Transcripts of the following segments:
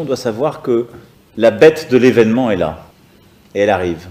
On doit savoir que la bête de l'événement est là, et elle arrive.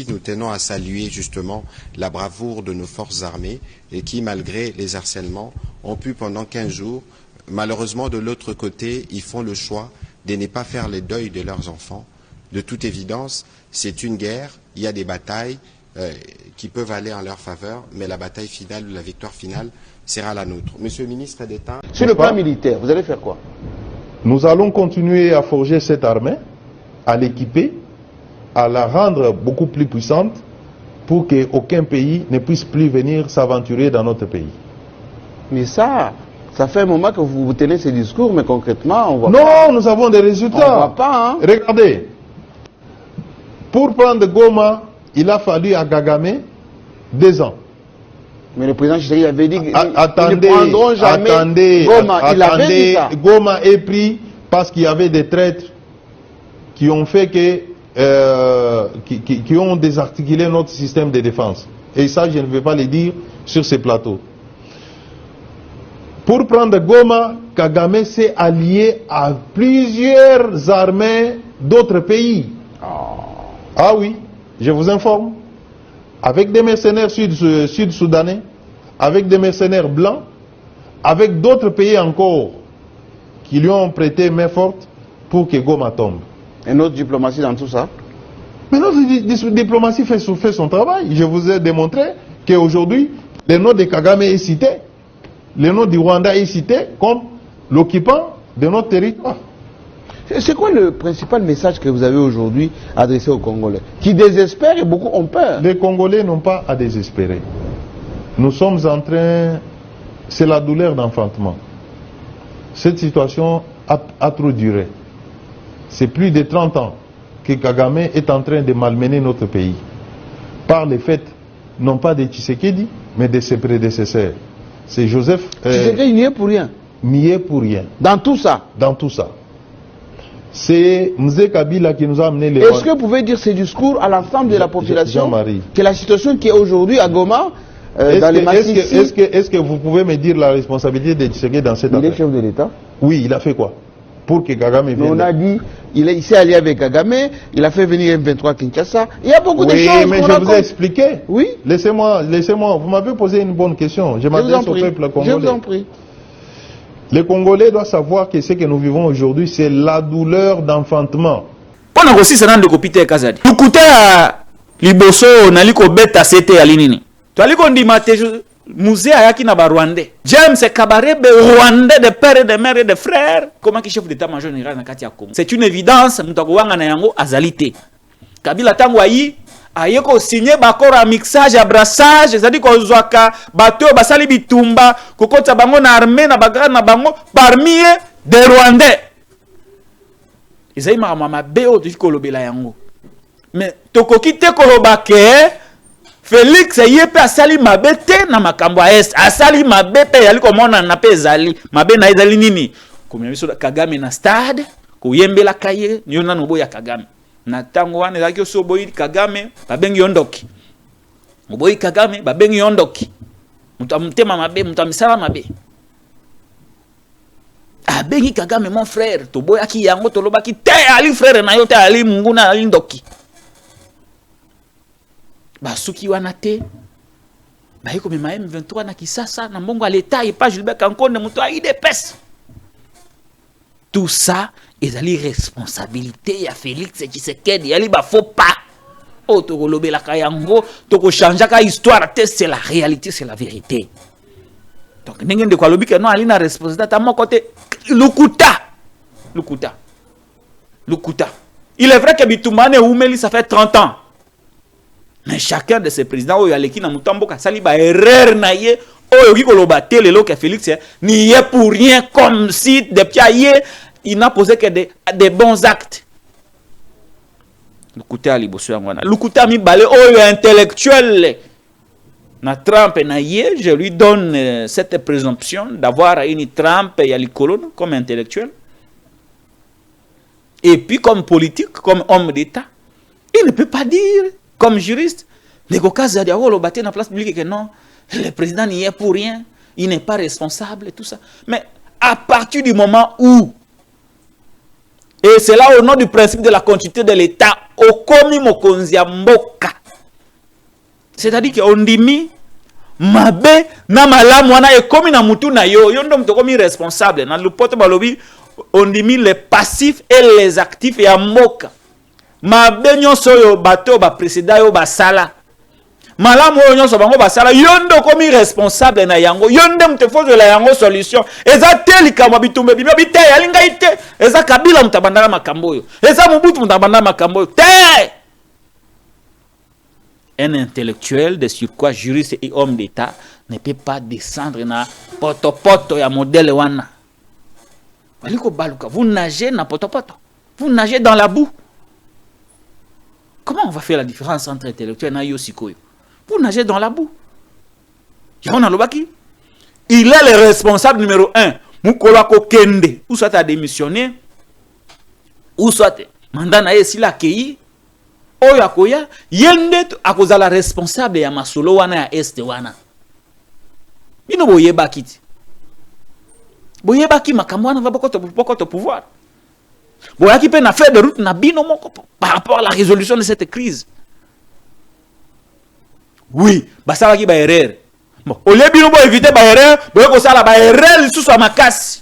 Nous tenons à saluer justement la bravoure de nos forces armées et qui, malgré les harcèlements, ont pu pendant 15 jours, malheureusement de l'autre côté, ils font le choix de ne pas faire le deuil de leurs enfants. De toute évidence, c'est une guerre, il y a des batailles qui peuvent aller en leur faveur, mais la bataille finale, la victoire finale sera la nôtre. Monsieur le ministre d'État... Sur le plan militaire, vous allez faire quoi? Nous allons continuer à forger cette armée, à l'équiper, à la rendre beaucoup plus puissante pour qu'aucun pays ne puisse plus venir s'aventurer dans notre pays. Mais ça fait un moment que vous tenez ces discours, mais concrètement, on voit non, pas. Non, nous avons des résultats. On voit pas, hein? Regardez, pour prendre Goma, il a fallu à Kagame 2 ans. Mais le président Tshisekedi avait dit qu'ils attendez, ne prendront jamais Goma. Il avait dit ça. Goma est pris parce qu'il y avait des traîtres qui ont fait que qui ont désarticulé notre système de défense. Et ça, je ne vais pas le dire sur ces plateaux. Pour prendre Goma, Kagame s'est allié à plusieurs armées d'autres pays. Ah oui, je vous informe. Avec des mercenaires sud-soudanais, avec des mercenaires blancs, avec d'autres pays encore qui lui ont prêté main forte pour que Goma tombe. Et notre diplomatie dans tout ça? Mais notre diplomatie fait son travail. Je vous ai démontré qu'aujourd'hui, le nom de Kagame est cité. Le nom du Rwanda est cité comme l'occupant de notre territoire. C'est quoi le principal message que vous avez aujourd'hui adressé aux Congolais qui désespèrent et beaucoup ont peur? Les Congolais n'ont pas à désespérer. Nous sommes en train... C'est la douleur d'enfantement. Cette situation a trop duré. C'est plus de 30 ans que Kagame est en train de malmener notre pays. Par les faits, non pas de Tshisekedi, mais de ses prédécesseurs. C'est Joseph... Tshisekedi n'y est pour rien. N'y est pour rien. Dans tout ça? Dans tout ça. C'est Mzé Kabila qui nous a amené les... Est-ce que vous pouvez dire ces discours à l'ensemble de la population? Jean-Marie. Que la situation qui est aujourd'hui à Goma, dans les massifs... Est-ce que vous pouvez me dire la responsabilité de Tshisekedi dans cette affaire? Il est chef de l'État? Oui, il a fait quoi? Pour que Kagame vienne. On a dit, il s'est allié avec Kagame, il a fait venir M23 Kinshasa. Il y a beaucoup de choses. Oui, mais je vous ai expliqué. Oui. Laissez-moi. Vous m'avez posé une bonne question. Je m'adresse au peuple congolais. Je vous en prie. Les Congolais doivent savoir que ce que nous vivons aujourd'hui, c'est la douleur d'enfantement. Pendant que c'est un copité Kazadi. Nous coûtons liboso naliko beta c'était alinini. Tu aliko ndimate musée ayaki na Rwandais. James Kabarebe Rwandais de père et de mère et de frères. Comment qui chef d'état-major général na kati ya Congo. C'est une évidence mutako wanga na yango azalité. Kabila tango ayi ayeko signer bakoro a mixage à brassage, c'est-à-dire ko zwaka bato basali bitumba kokota bango na armée na bagara na bango parmi des Rwandais. Isaima mama beo diko lobela yango. Mais tokoki te koloba ke Félix yepe asali mabete na makambo a est asali mabete yali komona na pe ezali mabe na ezali nini komya biso Kagame na stade kuyembela kaye niyo nanu boya Kagame na tango wana ezaki so boyi Kagame babengi yondoki boyi Kagame babengi yondoki mutamutema mabe mutamisala mabe abengi Kagame mon frère to boya ki yango to lobaki te ali frère na yo te ali munguna ali ndoki basuki wana te bayiko mema M23 na Kisasa na mbongo à l'état et pas Gilbert Kankonde muto a IDPS. Tout ça ezali responsabilité ya Félix Tshisekedi yali ba faut pas o to kolobela ka yango to ko changer ka histoire c'est la réalité, c'est la vérité. Donc ndenge ndeko alobi ke non ali na responsabilité à mon côté Lukuta. Il est vrai que Bitumane Oumeli ça fait 30 ans. Mais chacun de ces présidents oyo aleki na mutamboka sali ba erreur na ye oyo ki koloba te lelo ke Félix ni ye pour rien comme si depuis aye il n'a posé que des bons actes. Lukuta liboso ngwana. Lukuta mi balé oyo intellectuel na Trump na ye, je lui donne cette présomption d'avoir une Trump et Yalikolo comme intellectuel. Et puis comme politique, comme homme d'État, il ne peut pas dire comme juriste, les Gokazadi a le bâti dans la place publique que non, le président n'y est pour rien, il n'est pas responsable et tout ça. Mais à partir du moment où, et c'est là au nom du principe de la continuité de l'État, au komi mokonzia mboka, c'est-à-dire qu'on dit mabe na malamu wana e komi na mutu na yo, yondo mto komi responsable, na lupoto balobi, on dit les passifs et les actifs ya mboka. Mabe nyonso yo bato ba précédent yo ba sala. Malamu yo nyonso bango ba sala yondo komi responsable na yango. Yonde mte fozo la yango solution. Eza telika mabitumbe bimyo bite yalinga ite. Eza Kabila mutabandana makambo yo. Eza Mobutu mutabandana makambo yo. Te! Un intellectuel de surcroît juriste et homme d'État ne peut pas descendre na poto ya modèle wana. Vous nagez na poto. Vous nagez dans la boue. Comment on va faire la différence entre intellectuel et Yosikoyo? Vous nagez dans la boue. Il est le responsable numéro 1. Moukolako Kende. Ou soit à démissionner, ou soit mandat na yesi la kei. Oyo akoya, yende akoza la responsable ya masolo wana ya este wana. Bino boyeba kiti. Boyeba ki makambo wana va bokoto pouvoir. Boya ki pe na fait de route na bino moko par rapport à la résolution de cette crise. Oui, basala ki ba erreur. Bon, au lieu bino bo éviter ba erreur, boya ko sala ba erreur sous sa makasi.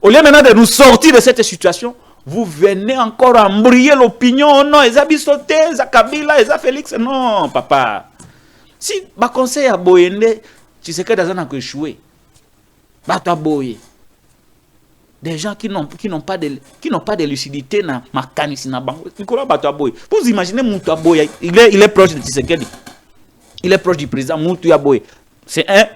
Au lieu maintenant de nous sortir de cette situation, vous venez encore embryer l'opinion. Non, ils ont sauté, ils ont Kabila, ils ont Félix. Non, papa. Si, bah, conseil à Boyende, tu sais que dans un échoué. Bah, toi, Boye. Des gens qui n'ont pas de lucidité na makanisi na bango. Nicolas Bato Boye. Vous imaginez Moutou Boye, il est proche de Tshisekedi. Il est proche du président Moutou Boye. C'est un.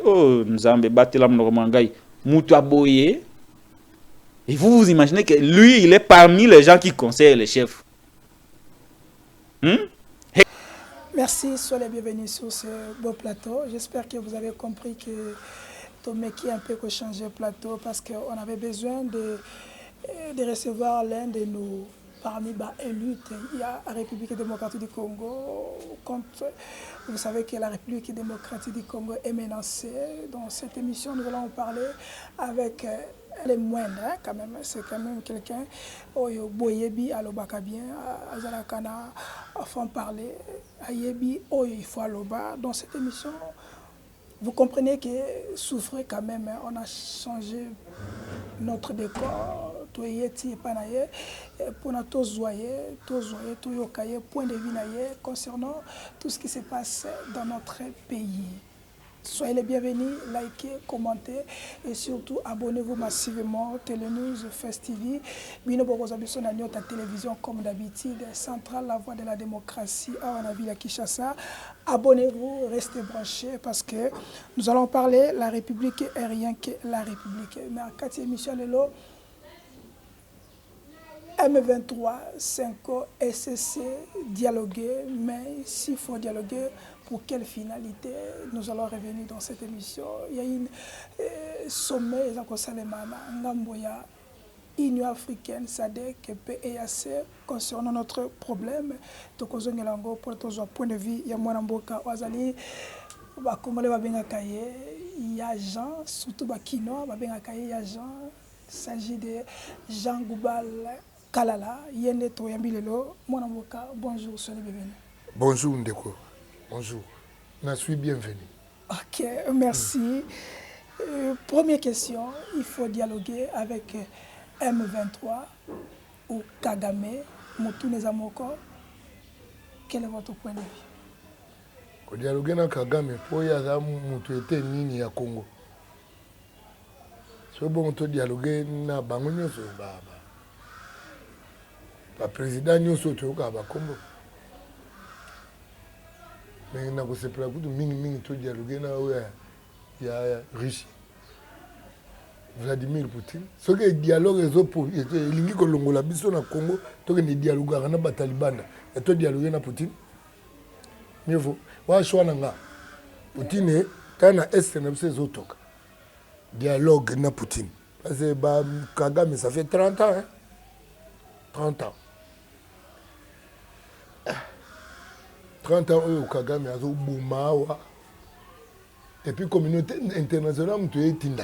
Oh, nous avons battu la Mnomangaï. Moutou Boye. Et vous imaginez que lui, il est parmi les gens qui conseillent les chefs. Merci, soyez les bienvenus sur ce beau plateau. J'espère que vous avez compris que Tomeki a un peu changé le plateau parce qu'on avait besoin de recevoir l'un de nos parmi les élus. Il y a la République démocratique du Congo. Vous savez que la République démocratique du Congo est menacée. Dans cette émission, nous allons parler avec les moindres, hein, quand même. C'est quand même quelqu'un oyo boyebi alobaka bien azalakana font parler ayebi oyo il faut aloba. Dans cette émission, vous comprenez que souffrez quand même, hein, on a changé notre décor. Pour nous zoyer, point de vue concernant tout ce qui se passe dans notre pays. Soyez les bienvenus, likez, commentez et surtout abonnez-vous massivement. Télénews, Fest TV, Bino Borozabiso na ta télévision comme d'habitude, Centrale, la voix de la démocratie, on a vu la Kinshasa. Abonnez-vous, restez branchés parce que nous allons parler la République et rien que la République. Mais en 4e émission, M23, 5 SCC, dialoguer, mais s'il faut dialoguer, pour quelle finalité? Nous allons revenir dans cette émission. Il y a une sommet, Ngamboya, Union africaine, SADC, PEAC, concernant notre problème. Donc, pour point de vue, il y a Mwanamboka, Wazali, Bakomole, il y a Jean, surtout Bakino, il y a Jean, il s'agit de Jean Goubal. Kalala, Yende Toyambilelo, mon avocat, bonjour, soyez bienvenue. Bonjour Ndeko, bonjour, je suis bienvenu. Ok, merci. Première question, il faut dialoguer avec M23 ou Kagame, Moutoune Zamoko. Quel est votre point de vue? Ko dialoguer na Kagame po ya za mutu ete nini ya Congo. So bon to dialoguer na bango nyonso ba président nyonso to ka ba Congo. Mais na ko sepela kutu mingi to dialoguer na ya Russie. Vladimir Poutine. Ce que dialogue est pour lingi ko longola biso na Congo, to que ni dialogue na ba Taliban. Et to dialoguer na Poutine. Mieux vaut. Wa choix nga. Poutine kana est na biso zotoka. Dialogue na Poutine. Parce que ba Kagame ça fait 30 ans hein. 30 ans. 30 ans au Kagame azo bumawa. Et puis communauté internationale mtu etindai.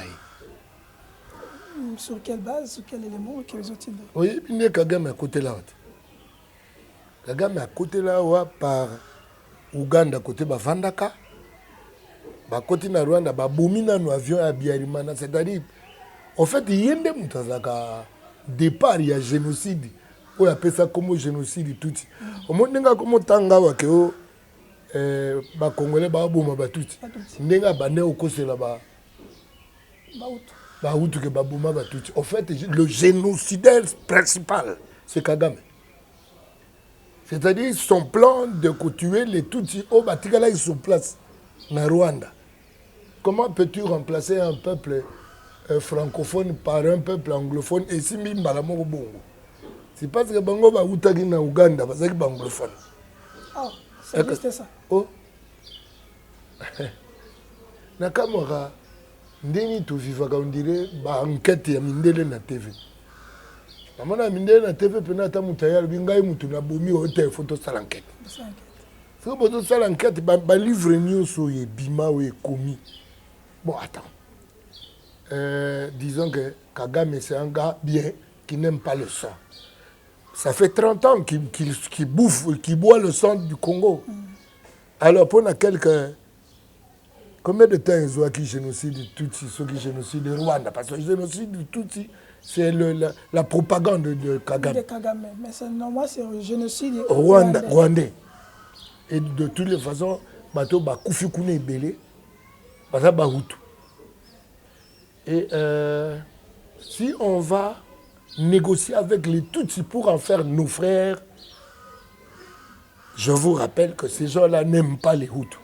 Sur quelle base, sur quel élément que les autres disent? Oui, puis Kagame à côté là. Kagame à côté là par Ouganda côté Bavandaka. Ba côté na Rwanda ba bomina no avion à Biarimana, c'est-à-dire en fait il y a des mutazaka départ il y a génocide. On appelle ça comme génocide tout. Au monde nga comme tanga wa ke o ba congolais ba boma ba tout. Ndenga ba ne okosela ba Baoutou que Babouma va tout. En fait, le génocidaire principal, c'est Kagame. C'est-à-dire son plan de tuer les Tutsis au Batikala, ils sont place dans Rwanda. Comment peux-tu remplacer un peuple francophone par un peuple anglophone et si Mimbalamo Bongo? C'est parce que Bango va outagi na Ouganda, parce que c'est anglophone. Oh, c'est juste ça. Oh. Nakamura. Ndeni to vivaka on dirait ba enquête ya mindele na TV. Namona mindele na TV pena ta mutayal bingai mutu na bomi hotel photo sala enquête. C'est bon to sala enquête ba livre nyonso ye bima we komi. Bon attends. Disons que Kagame c'est un gars bien qui n'aime pas le sang. Ça fait 30 ans qu'il bouffe, qu'il boit le sang du Congo. Alors pour quelques combien de temps ils ont acquis génocide de Tutsi, ceux qui génocide de Rwanda? Parce que le génocide de Tutsi, c'est la propagande de Kagame. De Kagame, mais normalement c'est le génocide rwandais. Et de toutes les façons, bateau ba Koufi Koune Belé, basa ba Hutu. Et si on va négocier avec les Tutsis pour en faire nos frères, je vous rappelle que ces gens-là n'aiment pas les Hutus.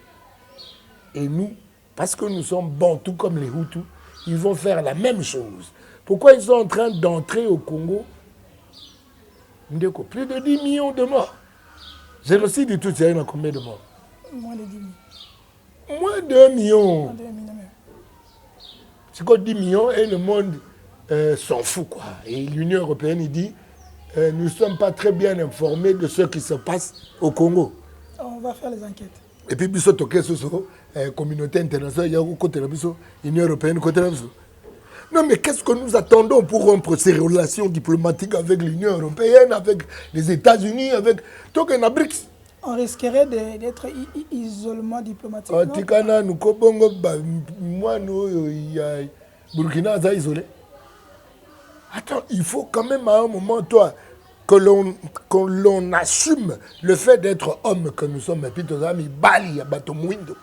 Et nous, parce que nous sommes bons, tout comme les Hutus, ils vont faire la même chose. Pourquoi ils sont en train d'entrer au Congo? Plus de 10 millions de morts. Génocide du tout, il y a combien de morts? Moins de 10 000. Moins de 1 million. Moins de 1 million. C'est quoi 10 millions et le monde s'en fout, quoi. Et l'Union européenne, il dit, nous ne sommes pas très bien informés de ce qui se passe au Congo. On va faire les enquêtes. Et puis, biso toke soso, communauté internationale, il y a côté la biso, Union européenne, côté la biso. Non, mais qu'est-ce que nous attendons pour rompre ces relations diplomatiques avec l'Union européenne, avec les États-Unis, avec donc un BRICS? On risquerait d'être isolement diplomatique. Tikana, nous kobongo, moi, nous, il y a Burkina Faso isolé. Attends, il faut quand même à un moment, toi, que l'on assume le fait d'être homme que nous sommes. Et puis, tous amis, Bali, Bato Mwindo.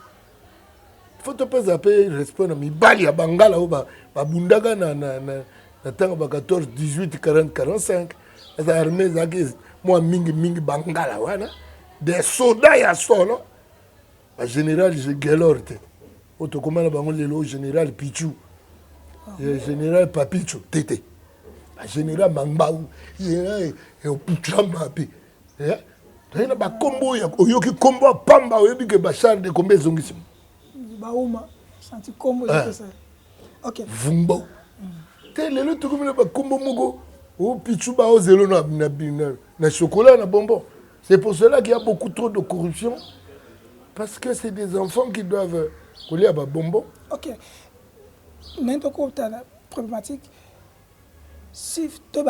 Il faut te pas appeler respect, mais Bali, Bangala, Bundaga, na 14, 18, 40, 45. Les armées, moi, Mingi, Bangala, voilà. Des soldats, il y a ça, non? Le général Gelorte. Autre comment le général Pichou. Le général Papichou, Tété. Le général Mangbaou. Le général Mapi. Il y a un combo, il y a un combo Pamba, il y a un bachar de combien de temps? Baouma, senti combo, ça. Ok. Vumbo. Tel est le truc comme le combo Mogo. Ou Pichou, Bao, Zélo, na chocolat, na bonbon. C'est pour cela qu'il y a beaucoup trop de corruption. Parce que c'est des enfants qui doivent coller à bonbon. Ok. Maintenant, tu as la problématique. Si tu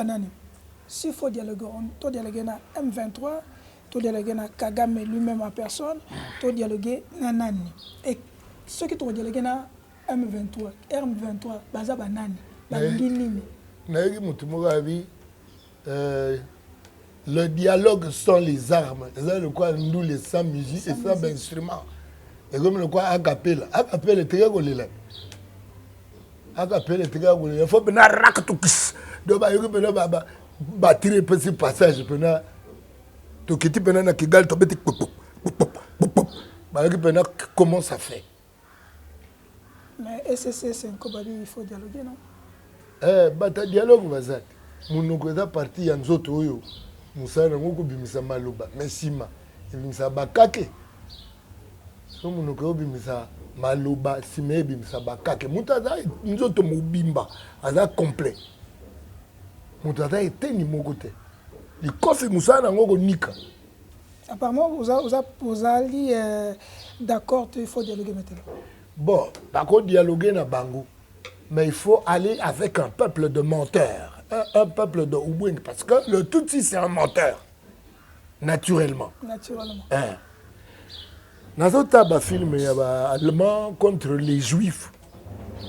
s'il faut dialoguer, tu dialoguer avec M23, tu dialoguer avec Kagame lui-même en personne, tu dialoguer avec Nani. Et ceux qui tu dialoguer avec M23, M23, baza banani, balingi nini. Naïgi Moutoumougavi, le dialogue sans les armes, c'est le quoi nous les sans musique et sans instruments. Et comme le quoi acapella est très golé. Acapella est très golé. Il faut bien ractoukis. Donc bah il faut bien bâtir petit passage. Bien to quitter bien na Kigali to beti pop pop pop. Bah il faut bien comment ça fait. Mais SSC c'est un combat, il faut dialoguer, non? Bata dialogue bazat. Munoko eza parti ya nzoto oyo. Musana ngoko bimisa maloba. Mesima. Bimisa bakake. So munoko bimisa maloba sime bimisa bakake. Mutaza nzoto mobimba. Aza complet. Mutaza eteni mokote. Likofi musana ngoko nika. Apparemment, vous allez d'accord, il faut dialoguer maintenant. Bon, par contre, dialoguer na bango. Mais il faut aller avec un peuple de menteurs. Un peuple de Ubwing. Parce que le Tutsi, c'est un menteur. Naturellement. Naturellement. Dans un film allemand contre les Juifs.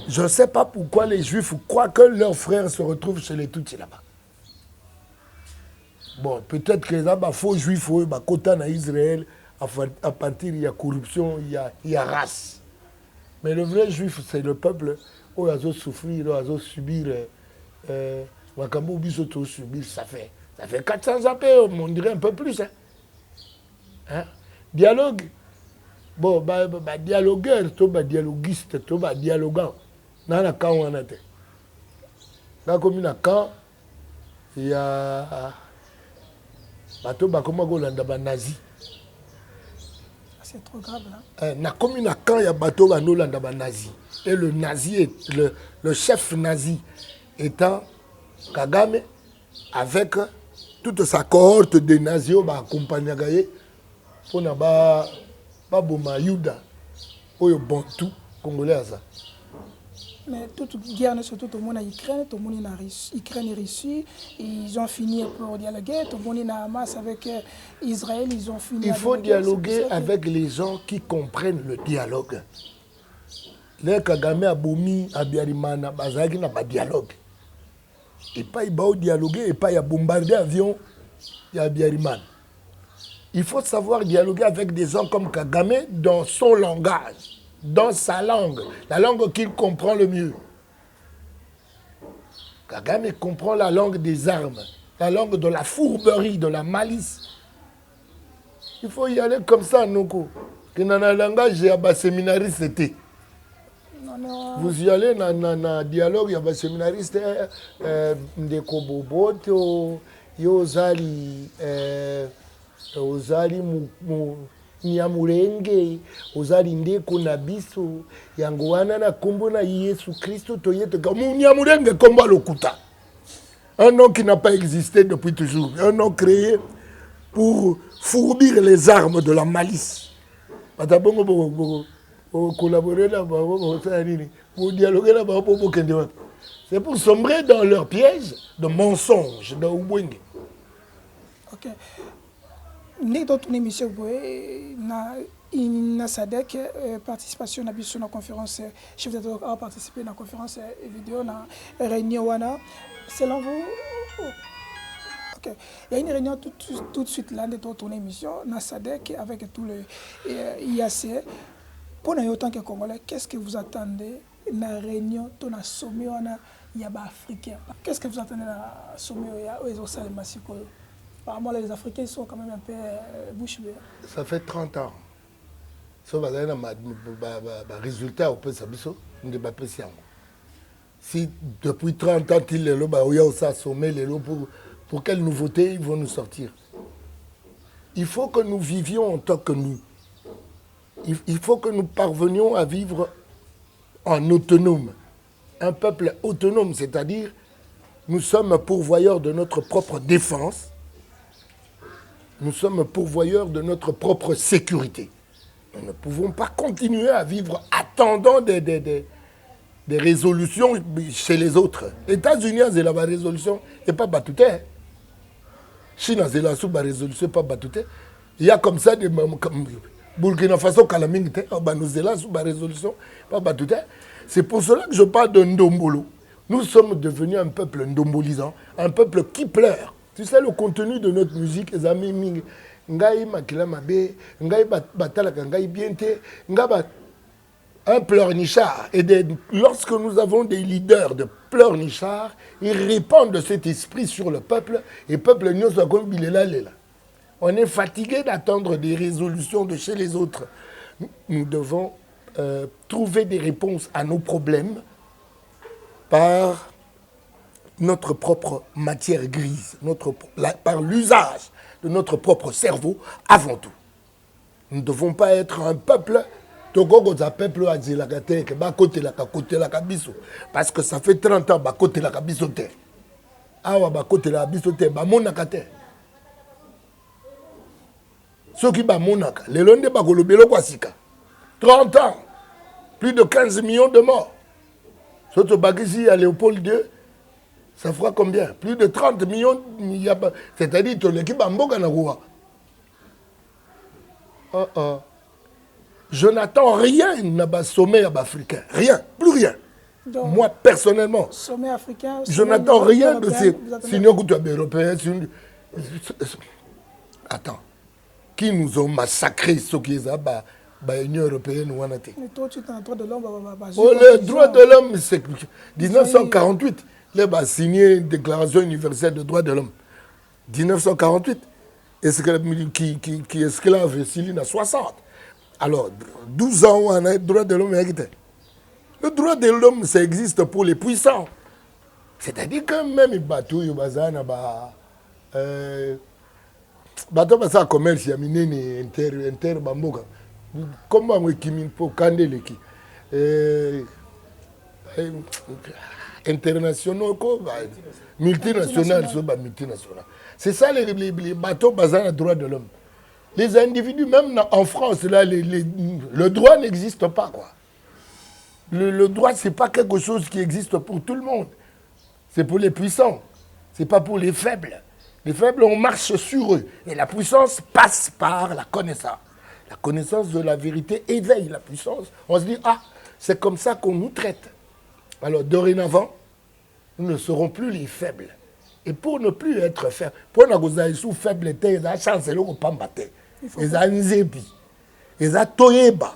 Je ne sais pas pourquoi les Juifs croient que leurs frères se retrouvent chez les Tutsis là-bas. Bon, peut-être que les faux Juifs, côté en Israël, à partir il y a corruption, il y a race. Mais le vrai Juif, c'est le peuple. Où ils ont souffrir, ils ont subir, subir, ça fait 400 ans, on dirait un peu plus. Hein? Dialogue, bon, dialogueur, dialoguiste, dialoguant, dans le camp où on était. Dans le camp, il y a un nazi. C'est trop grave là. Na commune quand il y a bateau nazi. Et le nazi, le chef nazi étant Kagame avec toute sa cohorte de nazis qui accompagnent pour ne pas bomber Yuda ou Bantu congolais. Mais toute guerre, surtout tout le monde en Ukraine, tout le monde en Ukraine et Russie, ils ont fini pour dialoguer, tout le monde en Hamas avec Israël, ils ont fini. Il faut dialoguer avec les gens qui comprennent le dialogue. Les Kagame a bomi à Biarimana, Bazaki n'a pas de dialogue. Et pas il va dialoguer, et pas il a bombardé avion, il y a Biarimana. Il faut savoir dialoguer avec des gens comme Kagame dans son langage. Dans sa langue, la langue qu'il comprend le mieux. Kagame comprend la langue des armes, la langue de la fourberie, de la malice. Il faut y aller comme ça, Noko. Que dans le langage, il y a des séminaristes. Vous y allez dans un dialogue, il y a des séminaristes. Ndeko Boboto, Yozali, Nyamurenge, ozali ndeko na biso, yango wana na kombo na Yesu Christo toyete comme Nyamurenge kombo lokuta. Un nom qui n'a pas existé depuis toujours, un nom créé pour fourbir les armes de la malice. Batabongo collaborer là pour dialoguer là pour kende. C'est pour sombrer dans leur piège de mensonges, de Ubwenge. OK. Nous avons une émission na SADC participation na biso na conférence chef d'État a participé na conférence vidéo na réunion wana. Selon vous, OK, il y a une réunion tout de suite là de ton émission na SADC avec tout le IAC. Pour nous autant que Congolais, qu'est-ce que vous attendez na réunion ton na sommet wana ya ba africain? Qu'est-ce que vous attendez na sommet ya aux Salmasiko? Apparemment, les Africains sont quand même un peu bouche bée. Ça fait 30 ans. Ça va donner un résultat au peu de si depuis 30 ans, il y a sommet, pour quelle nouveauté ils vont nous sortir? Il faut que nous vivions en tant que nous. Il faut que nous parvenions à vivre en autonome. Un peuple autonome, c'est-à-dire nous sommes pourvoyeurs de notre propre défense. Nous sommes pourvoyeurs de notre propre sécurité. Nous ne pouvons pas continuer à vivre attendant des résolutions chez les autres. Les États-Unis ont la résolution et pas batute. Chine a la résolution et pas batute. Il y a comme ça des Burkina Faso, Kalamingte, nous la résolution pas batute. C'est pour cela que je parle de Ndombolo. Nous sommes devenus un peuple ndombolisant, un peuple qui pleure. Tu sais le contenu de notre musique, les amis, ngai makila mabe, ngai batalaka ngai biente, ngai un pleurnichard. Et lorsque nous avons des leaders de pleurnichards, ils répandent cet esprit sur le peuple, et le peuple nous soit comme bilela lela. On est fatigué d'attendre des résolutions de chez les autres. Nous devons trouver des réponses à nos problèmes par notre propre matière grise, par l'usage de notre propre cerveau avant tout. Nous ne devons pas être un peuple, parce que ça fait 30 ans que la kabisote. Awa bakote la bisote ba monaka te. Soki ba monaka, le londe ba kolobelo kwa sika. 30 ans, plus de 15 millions de morts. Soto bagisi à Léopold II, ça fera combien? Plus de 30 millions, c'est-à-dire ton équipe en boga na roi. Je n'attends rien d'un sommet africain. Rien, plus rien. Donc, moi, personnellement, sommet africain, je n'attends rien de ces signaux européens. Attends. Qui nous ont massacrés, ceux qui sont l'Union européenne ou en mais toi, tu es en droit de l'homme. Le droit de l'homme, c'est 1948. Il a signé une déclaration universelle des droits de l'homme. 1948. Qui esclave Céline à 60. Alors, 12 ans, on a le droit de l'homme. Le droit de l'homme, ça existe pour les puissants. C'est-à-dire que même les bateaux, les bazana, bateau basa commerce, il y a miné inter bamboka. Comment on équilibre pour candler qui internationaux, multinationales, multinationales. C'est ça les bateaux bazana droit de l'homme. Les individus, même en France, là, le droit n'existe pas, quoi. Le droit, ce n'est pas quelque chose qui existe pour tout le monde. C'est pour les puissants. Ce n'est pas pour les faibles. Les faibles, on marche sur eux. Et la puissance passe par la connaissance. La connaissance de la vérité éveille la puissance. On se dit, ah, c'est comme ça qu'on nous traite. Alors, dorénavant, nous ne serons plus les faibles. Et pour ne plus être faibles, pour nous être faibles, ils ont chance de ne pas battre. Ils ont nzebi. Ils ont toyeba.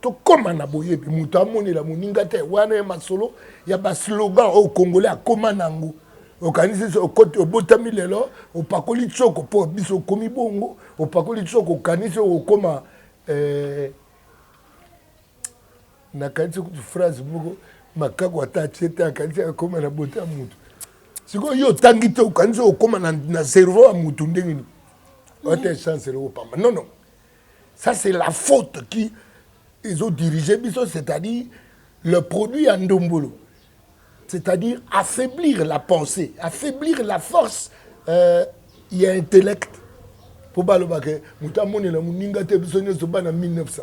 To koma na boyebi mutu amoni la moninga te wana ya masolo ya ba slogan au congolais akoma nango okanisi okote obotami lelo opakoli tsoko po biso komi bongo opakoli tsoko kanisi okoma na kanisi ku phrase moko makako ata chete akanisi akoma na bota mutu siko yo tangi te okanisi okoma na cerveau ya mutu ndengini ote chance le opamba non non ça c'est la faute qui ils ont dirigé, c'est-à-dire le produit en Ndombolo. C'est-à-dire affaiblir la pensée, affaiblir la force il y a intellect. Pour pas le baquer, mutamoni la muninga te bisonyo soba na 1900.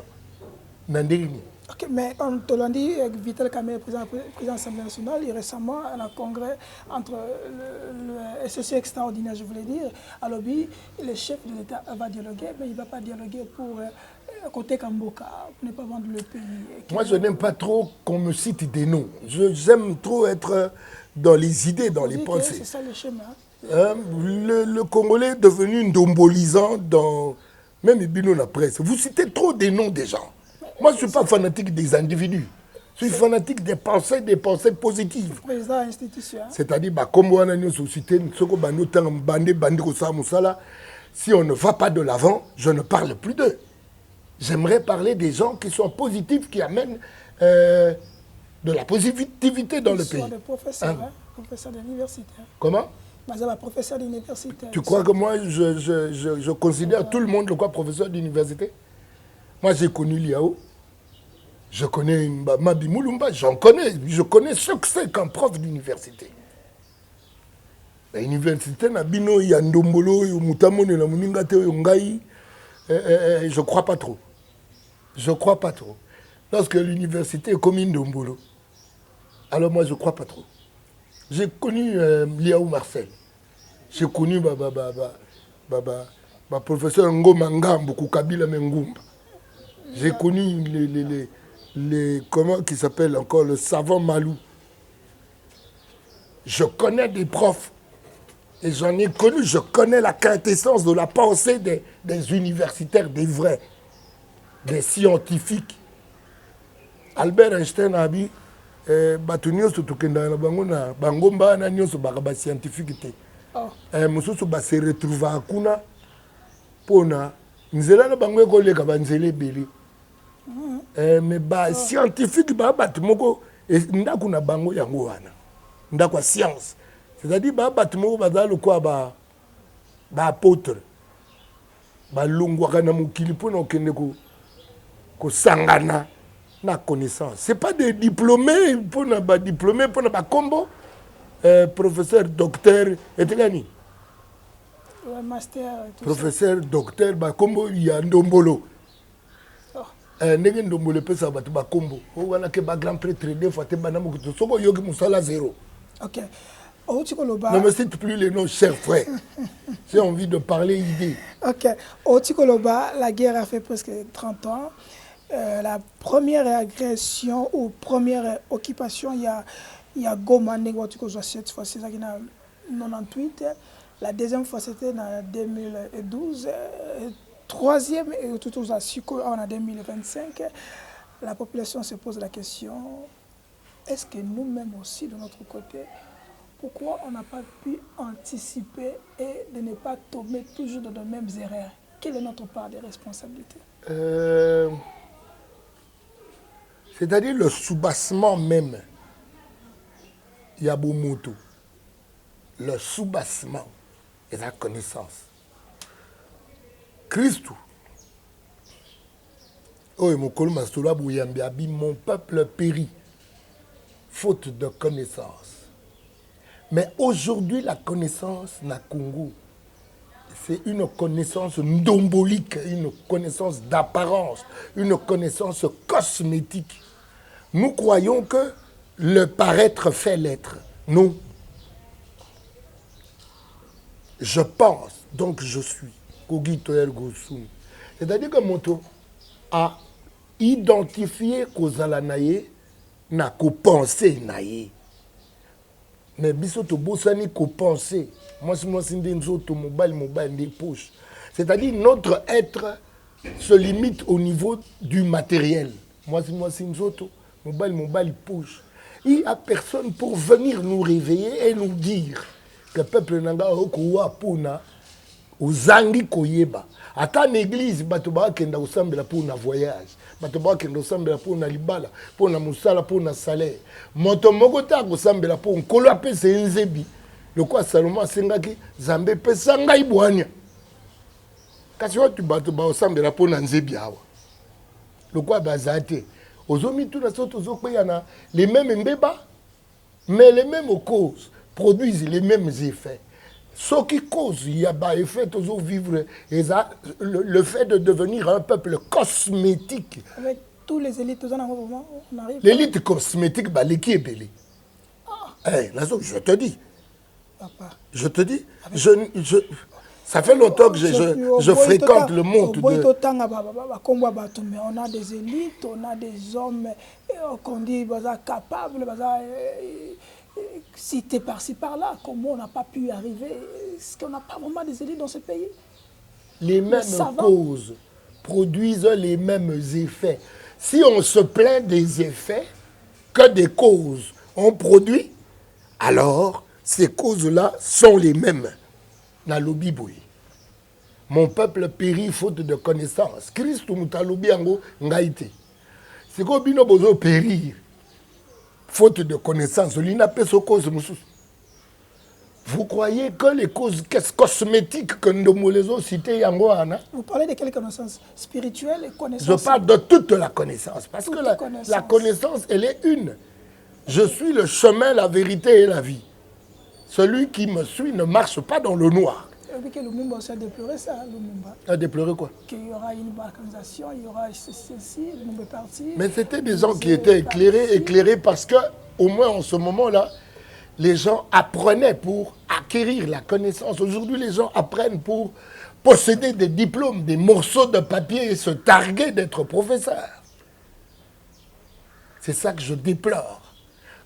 Nandérini. Ok, mais on te l'a dit, Vital Kamerhe, président de l'Assemblée nationale, et récemment à la congrès entre le SEC extraordinaire, je voulais dire, à l'objet, le chef de l'État va dialoguer, mais il ne va pas dialoguer pour côté Kamboka, pour ne pas vendre le pays. Moi, je n'aime pas trop qu'on me cite des noms. J'aime trop être dans les idées, dans les pensées. C'est ça le schéma. Le Congolais est devenu ndombolisant dans même Bino la presse. Vous citez trop des noms des gens. Moi, je ne suis pas fanatique des individus. Je suis fanatique des pensées positives. Président institution. C'est-à-dire, comme on a une société, si on ne va pas de l'avant, je ne parle plus d'eux. J'aimerais parler des gens qui sont positifs, qui amènent de la positivité dans le pays. Des professeurs, hein? Professeurs d'université. Comment? Professeur d'université. Tu crois que moi, je considère tout le monde comme professeur d'université? Moi, j'ai connu Liao. Je connais Mabi Moulumba, je connais ce que c'est qu'un prof d'université. L'université, il y a Ndombolo, il y a Moutamone, il y a Mouningate, il y a Ngai. Je ne crois pas trop. Je ne crois pas trop. Lorsque l'université est comme Ndombolo, alors moi, je ne crois pas trop. J'ai connu Liao Marcel. J'ai connu ma professeur Ngoma Ngambo, Kabila Mengumba. J'ai connu comment qui s'appelle encore, le savant Malou. Je connais des profs, et j'en ai connu, je connais la quintessence de la pensée des universitaires, des vrais, des scientifiques. Albert Einstein a dit, bato nyonso tokenda na bango na bangomba na nyonso ba scientifique te. Mususu ba se retrouver kuna pona nzela na bango ekoleka banzela ebele. Mais ba scientifique ba bato moko ndako na bango yango wana. Ndako science. C'est-à-dire ba bato moko bazalo kwa ba apôtre. Ba longwaka na mokili pona okende ko sangana na connaissance. Ce n'est pas des diplômés, pour diplômé, pour ne pas combo, professeur, docteur, et tout master, professeur, docteur, combo, il y a Ndombolo. Ndombolo peut ça, combo. On a que grand prêtre, deux fois, tu as yogi musala zéro. Ok. Ne me cite plus les noms, chers frères. J'ai envie de parler idée. Ok. Au Tikoloba, la guerre a fait presque 30 ans. La première agression ou première occupation, il y a Goma, cette fois, c'est en 98. La deuxième fois, c'était en 2012. Troisième, en 2025. La population se pose la question, est-ce que nous-mêmes aussi, de notre côté, pourquoi on n'a pas pu anticiper et de ne pas tomber toujours dans les mêmes erreurs? Quelle est notre part de responsabilité? C'est-à-dire le soubassement même. Yabumoto. Le soubassement et la connaissance. Christ. Oh, mon peuple périt, faute de connaissance. Mais aujourd'hui, la connaissance na Congo, c'est une connaissance ndombolique, une connaissance d'apparence, une connaissance cosmétique. Nous croyons que le paraître fait l'être. Non. Je pense, donc je suis. C'est-à-dire que Moto a identifié Kozala Naye, n'a qu'au penser Naye. Mais bisoto bosani qu'au penser. Moi, c'est mobile des poches. C'est-à-dire notre être se limite au niveau du matériel. Moi, c'est une auto. Mobile poche. Il n'y a personne pour venir nous réveiller et nous dire que le peuple nanga okuwa puna uzangi koyeba. Ata l'église batoba kenda usambela puna voyage. Batoba kenda usambela puna libala, puna musala, puna salaire. Moto moko ta usambela puna kolo apese nzebi. Le quoi Salomon sengaki zambe pesa ngai bwanya. Kasi watu batoba usambela puna nzebi awa. Le quoi bazate. Ozomi tout na soto zokpeyana les mêmes mbeba mais les mêmes causes produisent les mêmes effets. Ce qui cause, il y a des effets toujours vivre le fait de devenir un peuple cosmétique. Avec tous les élites, on arrive. L'élite cosmétique, bah, l'équipe est belle. Hey, je te dis. Papa. Je te dis. Ça fait longtemps que je fréquente le monde. Mais on a des élites, on a des hommes qu'on dit capables, cités par-ci par-là. Comment on n'a pas pu y arriver? Est-ce qu'on n'a pas vraiment des élites dans ce pays? Les mêmes causes produisent les mêmes effets. Si on se plaint des effets que des causes ont produit, alors ces causes-là sont les mêmes. Mon peuple périt faute de connaissance. Christ mutalobi ango ngaite. C'est quoi bino bozo périr faute de connaissance. Vous croyez que les causes cosmétiques que nous les avons citées yango ana? Vous parlez de quelle connaissance spirituelle et connaissance? Je parle de toute la connaissance parce que la connaissance elle est une. Je suis le chemin, la vérité et la vie. Celui qui me suit ne marche pas dans le noir. Et puis que Lumumba aussi a déploré ça, Lumumba. A déploré quoi? Qu'il y aura une balkanisation, il y aura ceci, Lumumba est parti. Mais c'était des gens qui étaient éclairés parce que, au moins en ce moment-là, les gens apprenaient pour acquérir la connaissance. Aujourd'hui, les gens apprennent pour posséder des diplômes, des morceaux de papier et se targuer d'être professeur. C'est ça que je déplore.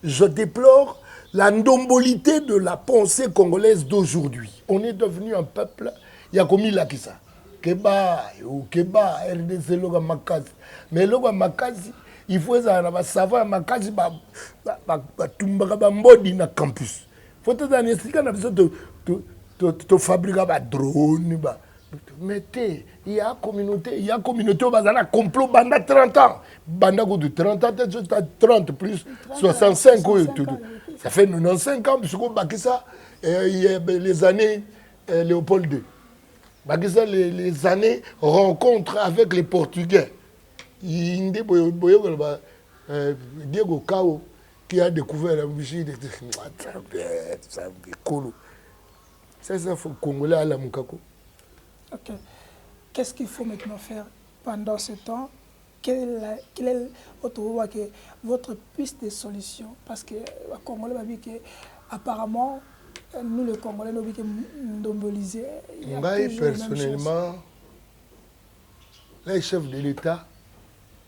Je déplore la ndombolité de la pensée congolaise d'aujourd'hui. On est devenu un peuple, il y a commis là qui ça. Keba, ou Keba, RDC, Loga Makazi. Mais Loga Makazi, il faut savoir Makazi, Tumbaka Bambodi na campus. Il faut que tu fabriques des drones. Mettez, il y a communauté au bazar, complot banda 30 ans. Banda de 30 ans, peut-être 30 plus 65 ans. Ça fait 95 ans, parce que ça, les années Léopold II. Bakisa, les années rencontre avec les Portugais. Diego Cao, qui a découvert la musique. C'est ça, il faut Congolais à la Moukako. Ok. Qu'est-ce qu'il faut maintenant faire pendant ce temps? Quelle est votre piste de solution? Parce que les Congolais m'ont dit qu'apparemment, nous les Congolais, nous avons ndombolisé. Moi, personnellement, les chefs de l'État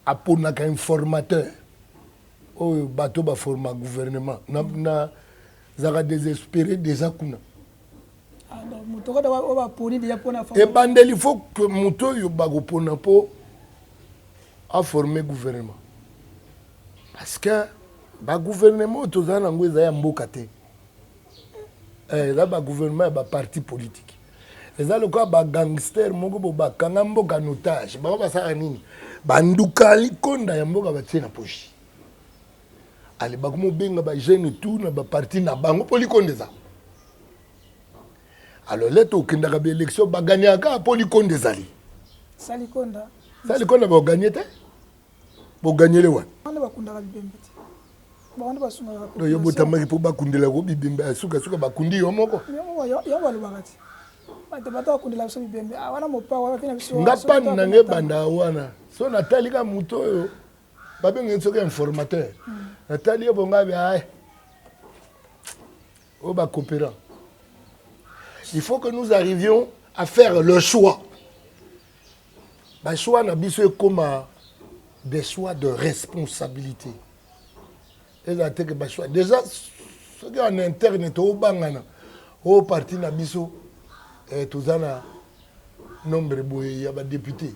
ont un formateur. Au bateau va former le gouvernement. Nous avons désespéré des akuna. Et bandel, il faut que Mouto Yobagoponapo a formé le gouvernement. Parce que le gouvernement, tout ça, c'est un mbokate. Là, le gouvernement est un parti politique. Les gens qui sont gangsters, ils sont en otage. Ils sont bandukali konda ya mboka batie na poche. Ali bakumo benga ba jeune tout na ba parti na bango poli kondeza. Alors là to kindaka ba élection ba gagnaka poli kondezali. Salikonda. Salikonda ba gagner te. Bo gagner le wan. On ba kundaka bibembe. Ba on ba sunga ko. Do yobo tamaki po ba kundela ko bibembe suka ba kundi yo moko. Yo ba lubakati. Ba kundela so bibembe. Wana mopa wana fina biso. Ngapa nange banda wana. So Nathalie ka muto yo. Babe ngensoko informateur. Nathalie bonga ba au bas coopérant. Il faut que nous arrivions à faire le choix. Le choix n'a pas comme des choix de responsabilité. Déjà, ce qui est en interne, au parti n'a pas tous un nombre de députés.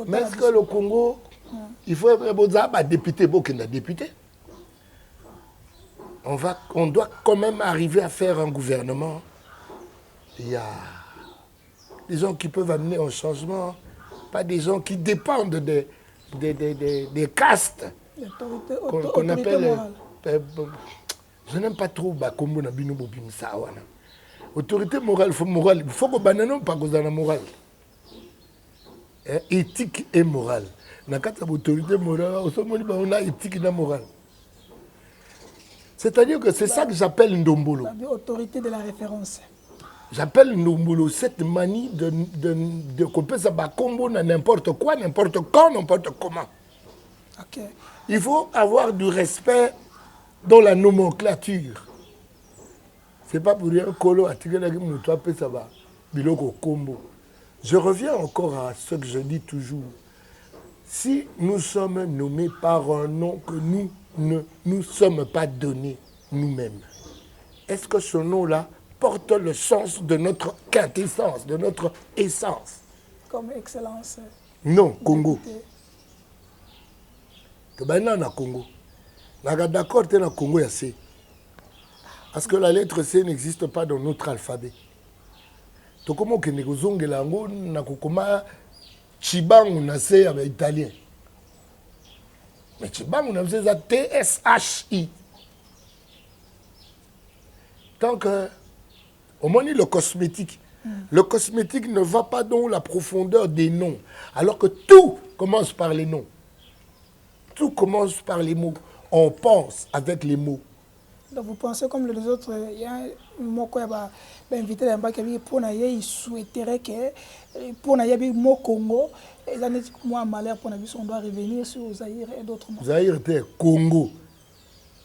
Mais est-ce que le Congo, il faut être député, député? On doit quand même arriver à faire un gouvernement. Il y a des gens qui peuvent amener un changement, pas des gens qui dépendent des castes qu'on appelle. Je n'aime pas trop Bakombo na bino bobim sawana. Autorité morale, il faut que banano pas cause de la morale. Éthique et morale. Na kata autorité morale, on a éthique et morale. C'est-à-dire que c'est ça que j'appelle Ndombolo. Autorité de la référence. J'appelle Ndombolo cette manie de couper ça combo n'importe quoi, n'importe quand, n'importe comment. Okay. Il faut avoir du respect dans la nomenclature. C'est pas pour rien que Biloko Kombo. Je reviens encore à ce que je dis toujours. Si nous sommes nommés par un nom que nous ne nous sommes pas donnés nous-mêmes, est-ce que ce nom-là porte le sens de notre quintessence, de notre essence? Comme excellence. Non, Congo. Que ben non, na Congo. D'accord, tu es na Congo, ya C. Parce que la lettre C n'existe pas dans notre alphabet. Tu comment que negozonge lango na kokoma Chibangu na C avec italien. Mais Chibangu na c'est TSHI. Tant que au moins le cosmétique. Le cosmétique ne va pas dans la profondeur des noms. Alors que tout commence par les noms. Tout commence par les mots. On pense avec les mots. Donc vous pensez comme les autres, il y a un mot qui va inviter les gens qui pour il souhaiterait que pour le mot Congo, et là moi malheur pour on doit revenir sur Zaïre et d'autres mots. Zaïre était Congo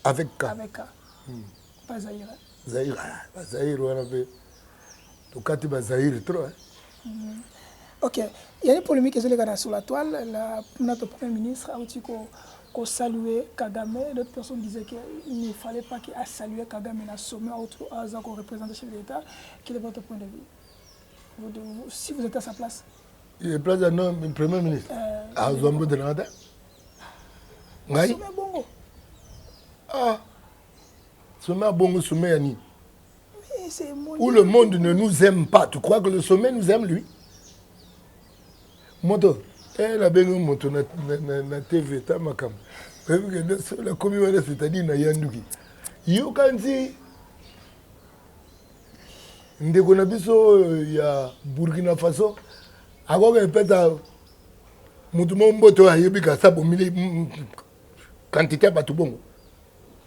avec K. Avec K. Pas Zaïre. Zaïre, Zaïre on avait. Donc quand tu vas Zaïre trop. Ok. Il y a une polémique qui est sur la toile. Notre Premier ministre a dit qu'on saluait Kagame. D'autres personnes disaient qu'il ne fallait pas qu'il a salué Kagame dans le sommet qu'on représente le chef de l'État. Quel est votre point de vue si vous êtes à sa place? Il est place d'un Premier ministre. À Zombo de Nada. Sommet Bongo. Ah. Sommet Bongo, sommet Yanni. Où le monde ne nous aime pas. Tu crois que le sommet nous aime, lui? Moto. Elle a bien eu moto na TV. Ta makam. La communauté, c'est-à-dire na Yandouki. Yo kanzi. Ndeko na biso ya Burkina Faso. Ako ke peta mutu mboto ayebika sabo mili quantité batu bongo.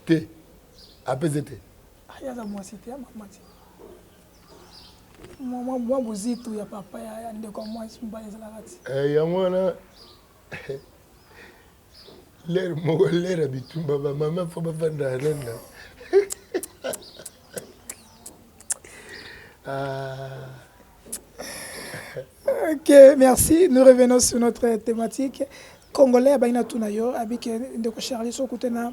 Te. APZT. Ayaza mwasite ya mamati. Moi buzito ya papa ya ndeko moi simbaye za lati. Ya mwana l'air mo l'air bitumba ba maman faut pas vendre renda. Ok, merci. Nous revenons sur notre thématique. Congolais abaina tunayo avec ndeko Charlie sokutena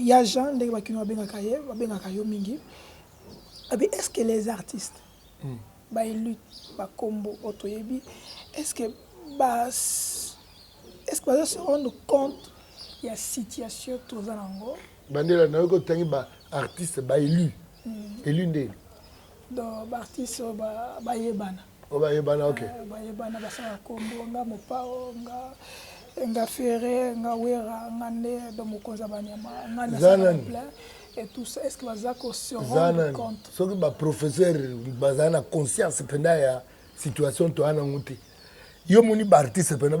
ya Jean ndeko bakino benga kayo mingi. Est-ce que les artistes ils luttent ba combo otoyebi est-ce que se rendent compte il y a situation tozanango bandela na ko tangi ba artiste ba élu ndé donc ba artiste ba yebana ok ba yebana ba sa combo nga mopao nga ferre nga wera nga ne do mokonza banyama nga na plein et tout ça, est-ce que Bazako se rend compte? Ce que le professeur a conscience de la situation de la situation. Il y a des artistes qui ont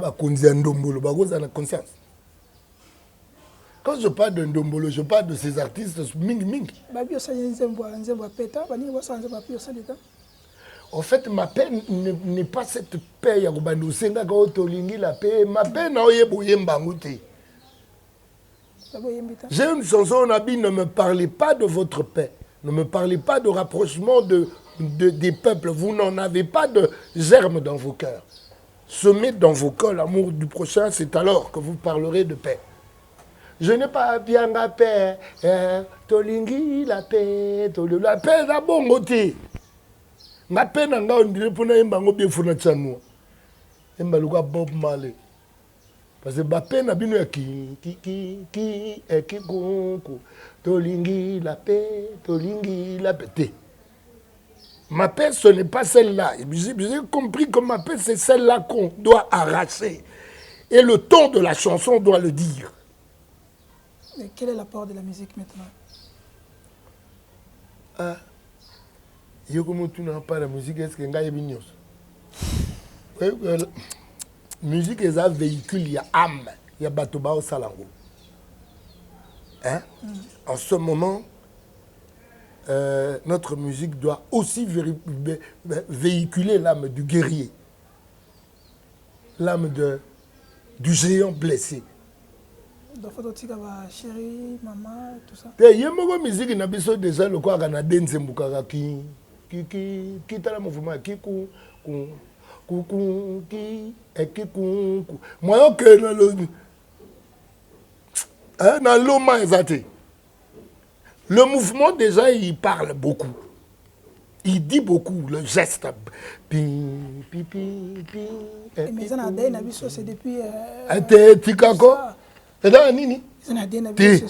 conscience. Quand je parle de Ndombolo, je parle de ces artistes ming. En fait, ma peine n'est pas cette paix. Ma peine est j'ai une chanson, Nabi, ne me parlez pas de votre paix. Ne me parlez pas de rapprochement des peuples. Vous n'en avez pas de germe dans vos cœurs. Semez dans vos cœurs l'amour du prochain, c'est alors que vous parlerez de paix. Je n'ai pas bien la paix. Tolingi la paix. La paix la bon côté. Ma paix n'a pas on dirait pour nous imbango bien fona tchano. Imbaluka Bob Marley. Parce que ma peine a bien qui tolingi la paix. Ma paix, ce n'est pas celle-là. J'ai compris que ma paix, c'est celle-là qu'on doit arracher. Et le ton de la chanson doit le dire. Et quel est l'apport de la musique maintenant? Comme tu n'as pas la musique, est-ce que tu as une musique est un véhicule, il y a âme, il y a batoba au salango. En ce moment, notre musique doit aussi véhiculer l'âme du guerrier, l'âme du géant blessé. Donc, il faut chérie, maman, tout ça. Il y a une musique qui n'a pas déjà le quoi qu'on a dansé qui t'a la mouvement qui moi que le mouvement déjà il parle beaucoup, il dit beaucoup, le geste mais ça c'est depuis Tikako c'est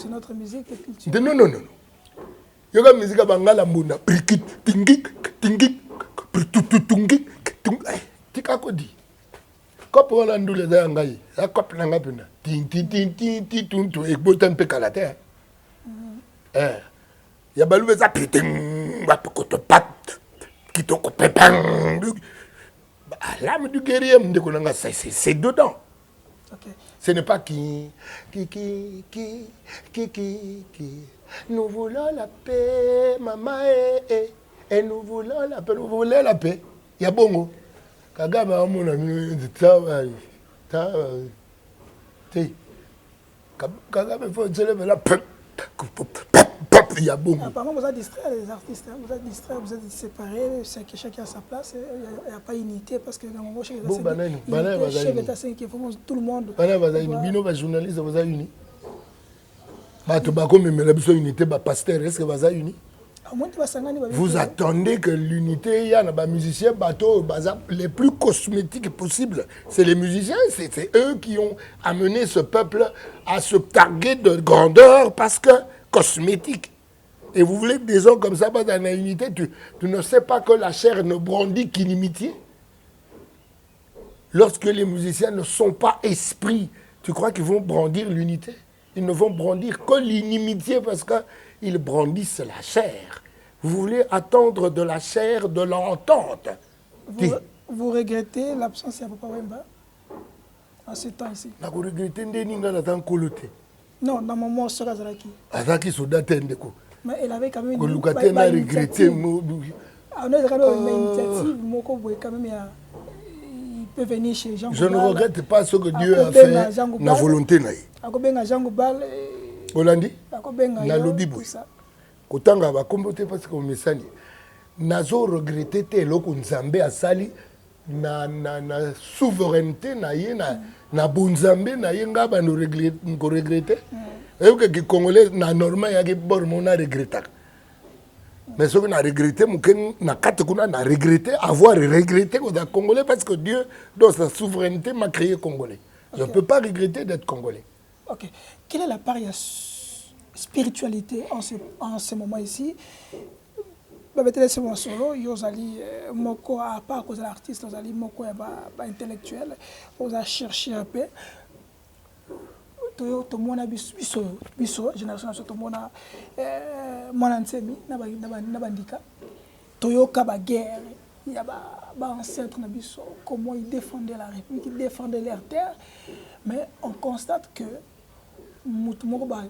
notre musique et culture. Non il y a une musique à Bangala Muna Tikako dit quand on a nous les angaï la cop n'a pas tin tout et beau temps péca la terre il y a balou ça piting va te pat qui te coupe l'âme du guerrier c'est dedans. Ce n'est pas qui nous voulons la paix maman et nous voulons la paix, nous voulons la paix. Il y a bongo. Kagame a mon ami travail. Kagame faut se lever la paix. il y a beaucoup. Apparemment, vous êtes distrait, les artistes. Hein. Vous êtes distrait, vous êtes séparés, c'est que chacun a sa place. Il n'y a pas unité parce que dans le moment où chef est à 5, il faut tout le monde. Bino, les journalistes, vous avez uni. Unité, pasteur, est-ce que vous avez uni? Vous attendez que l'unité, il y a des musiciens, les plus cosmétiques possibles. C'est les musiciens, c'est eux qui ont amené ce peuple à se targuer de grandeur parce que cosmétique. Et vous voulez que des gens comme ça, dans la unité, tu ne sais pas que la chair ne brandit qu'inimitié. Lorsque les musiciens ne sont pas esprits, tu crois qu'ils vont brandir l'unité? Ils ne vont brandir que l'inimitié parce qu'ils brandissent la chair. Vous voulez attendre de la chair de l'entente. Vous regrettez l'absence de Papa Wemba en ce temps ici? Je regrette que non, dans mon moment, c'est Azaraki. Azaraki, c'est d'attendre. Mais elle avait quand même une initiative. On a une initiative, quand même, il peut venir chez Jean. Je ne regrette pas ce que Dieu a fait, la volonté. Jean Goubal. Holandi, na lobby boy. Kotanga ba kombote parce que mesani. Nazo regretter te loko nzambe asali na souveraineté na ye na bunzambe na ye ngaba no regretter. Et que les Congolais na normal ya ke bor mona regretter. Mais ce qu'on a regretté, na regretté avoir regretté aux Congolais parce que Dieu dans sa souveraineté m'a créé Congolais. Okay. Je ne peux pas regretter d'être Congolais. Ok. Quelle est la part de spiritualité en ce moment ici? C'est mon solo, Yozali, Moko, à part cause de l'artiste, Yozali, Moko, intellectuel, on a cherché un peu. Tout le monde a biso, génération, tout le monde a Manansemi, Nabandika, Toyoka, guerre, il y a des ancêtres, comment ils défendaient la République, ils défendaient leur terre. Mais on constate que la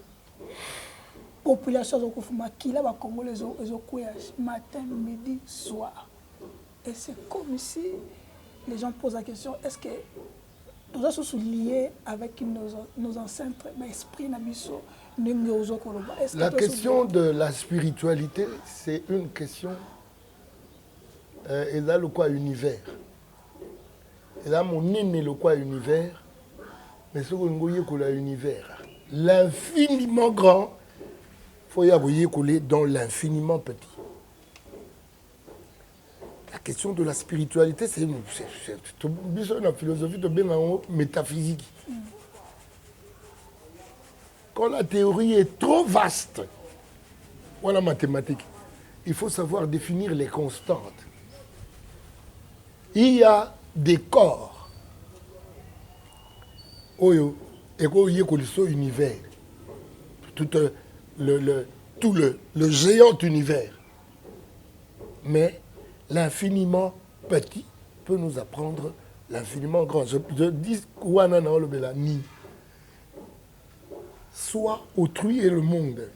population qui est là, Congolais, matin, midi, soir. Et c'est comme si les gens posent la question, est-ce que nous sommes liés avec nos ancêtres, l'esprit Nabiso, la question de la spiritualité, c'est une question, et là le quoi univers. Et là mon nez le quoi univers, mais ce qu'on voit que l'univers, l'infiniment grand, il faut y avoir dans l'infiniment petit. La question de la spiritualité, c'est une philosophie de métaphysique. Quand la théorie est trop vaste, voilà la mathématique, il faut savoir définir les constantes. Il y a des corps. Oyo, et quoi univers. Tout le géant univers. Mais l'infiniment petit peut nous apprendre l'infiniment grand. Je dis ni. Soit autrui et le monde.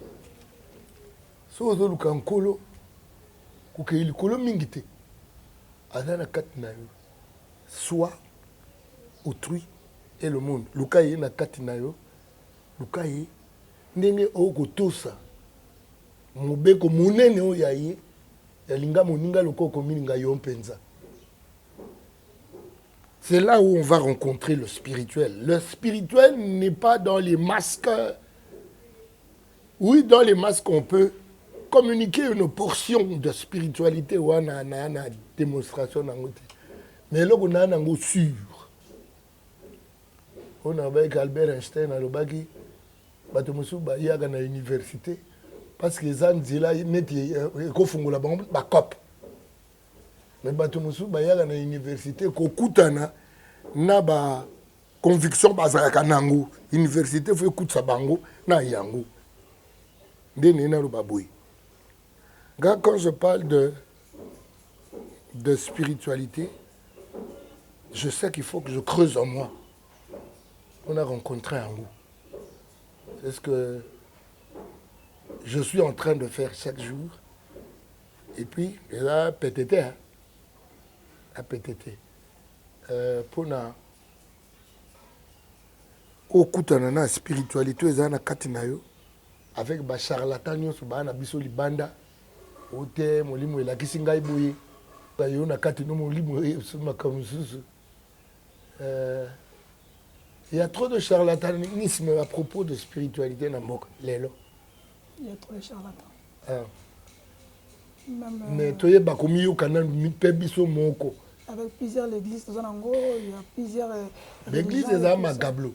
Soit kolo mingite. Soit autrui et le monde. Lukaye na katinayo. Lukaye ndenge okotosa. Mobeko munene oyaye. C'est là où on va rencontrer le spirituel. Le spirituel n'est pas dans les masques. Oui, dans les masques, on peut communiquer une portion de spiritualité ou une démonstration. Mais là, on a un sûr. On a avec Albert Einstein à l'Obagi, il y a une université. Parce que les gens disent là, ils font la bombe, ils copent. Mais il y a une université qui a une conviction de l'université, il faut écouter ça. Quand je parle de spiritualité, je sais qu'il faut que je creuse en moi. On a rencontré un goût. C'est ce que je suis en train de faire chaque jour. Et puis, là, PTT. Hein? À PTT. Pour la spiritualité, ils ont katina yo. avec ba charlatan nyonso bana biso libanda ote molimo elakisi ngai boye bayo na kati no molimo makambo mosusu. Il y a trop de charlatanisme à propos de spiritualité dans mboka lelo. Il y a trop de charlatans. Mais toye bakomi yo kana mpe biso moko. Avec plusieurs églises dans Ango, il y a plusieurs l'église est à Magablo.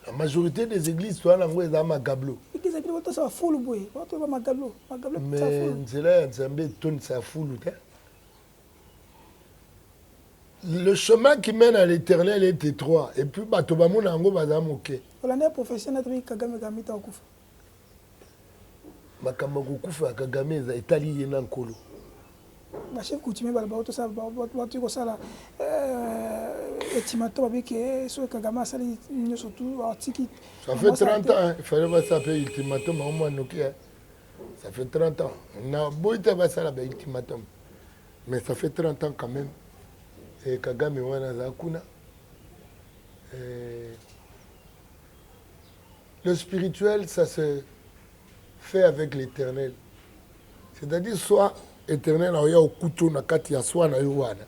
La majorité des églises sont à Magablo. L'église est à full boy. Magablo. Mais c'est là, c'est un peu tonne ça full. Le chemin qui mène à l'éternel est étroit. Et puis, Batobamou Nango Bazam ok. L'année professionnelle de Kagame Gamita Okufa. Makamako Kufa Kagame est Italie et Nankolo. Ma chef coutumier balba tout ça tu ko sala estimato avec so Kagame sali surtout article. Ça fait 30 ans, il fallait pas s'appeler ultimatum au moins Nokia. Ça fait 30 ans. On a beau être pas ça ultimatum. Mais ça fait 30 ans quand même. Et Kagame wana zakuna. Le spirituel, ça se fait avec l'éternel. C'est-à-dire soit éternel oya okuto na kati ya swa na yo wana.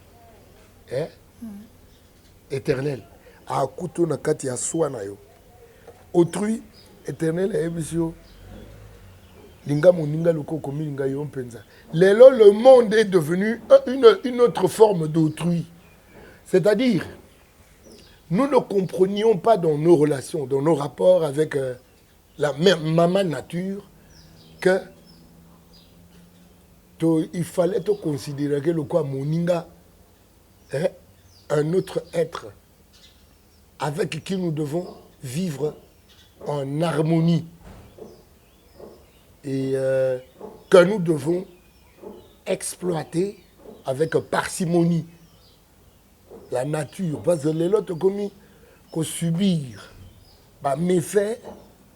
Éternel a okuto na kati ya swa na yo. Autrui éternel ebisio linga moninga lokoko milinga yo mpenza. Lelo le monde est devenu une autre forme d'autrui. C'est-à-dire nous ne comprenions pas dans nos relations, dans nos rapports avec la maman nature que il fallait te considérer que le quoi moninga est un autre être avec qui nous devons vivre en harmonie et que nous devons exploiter avec parcimonie la nature. Parce que les autres commis qu'on subir méfaits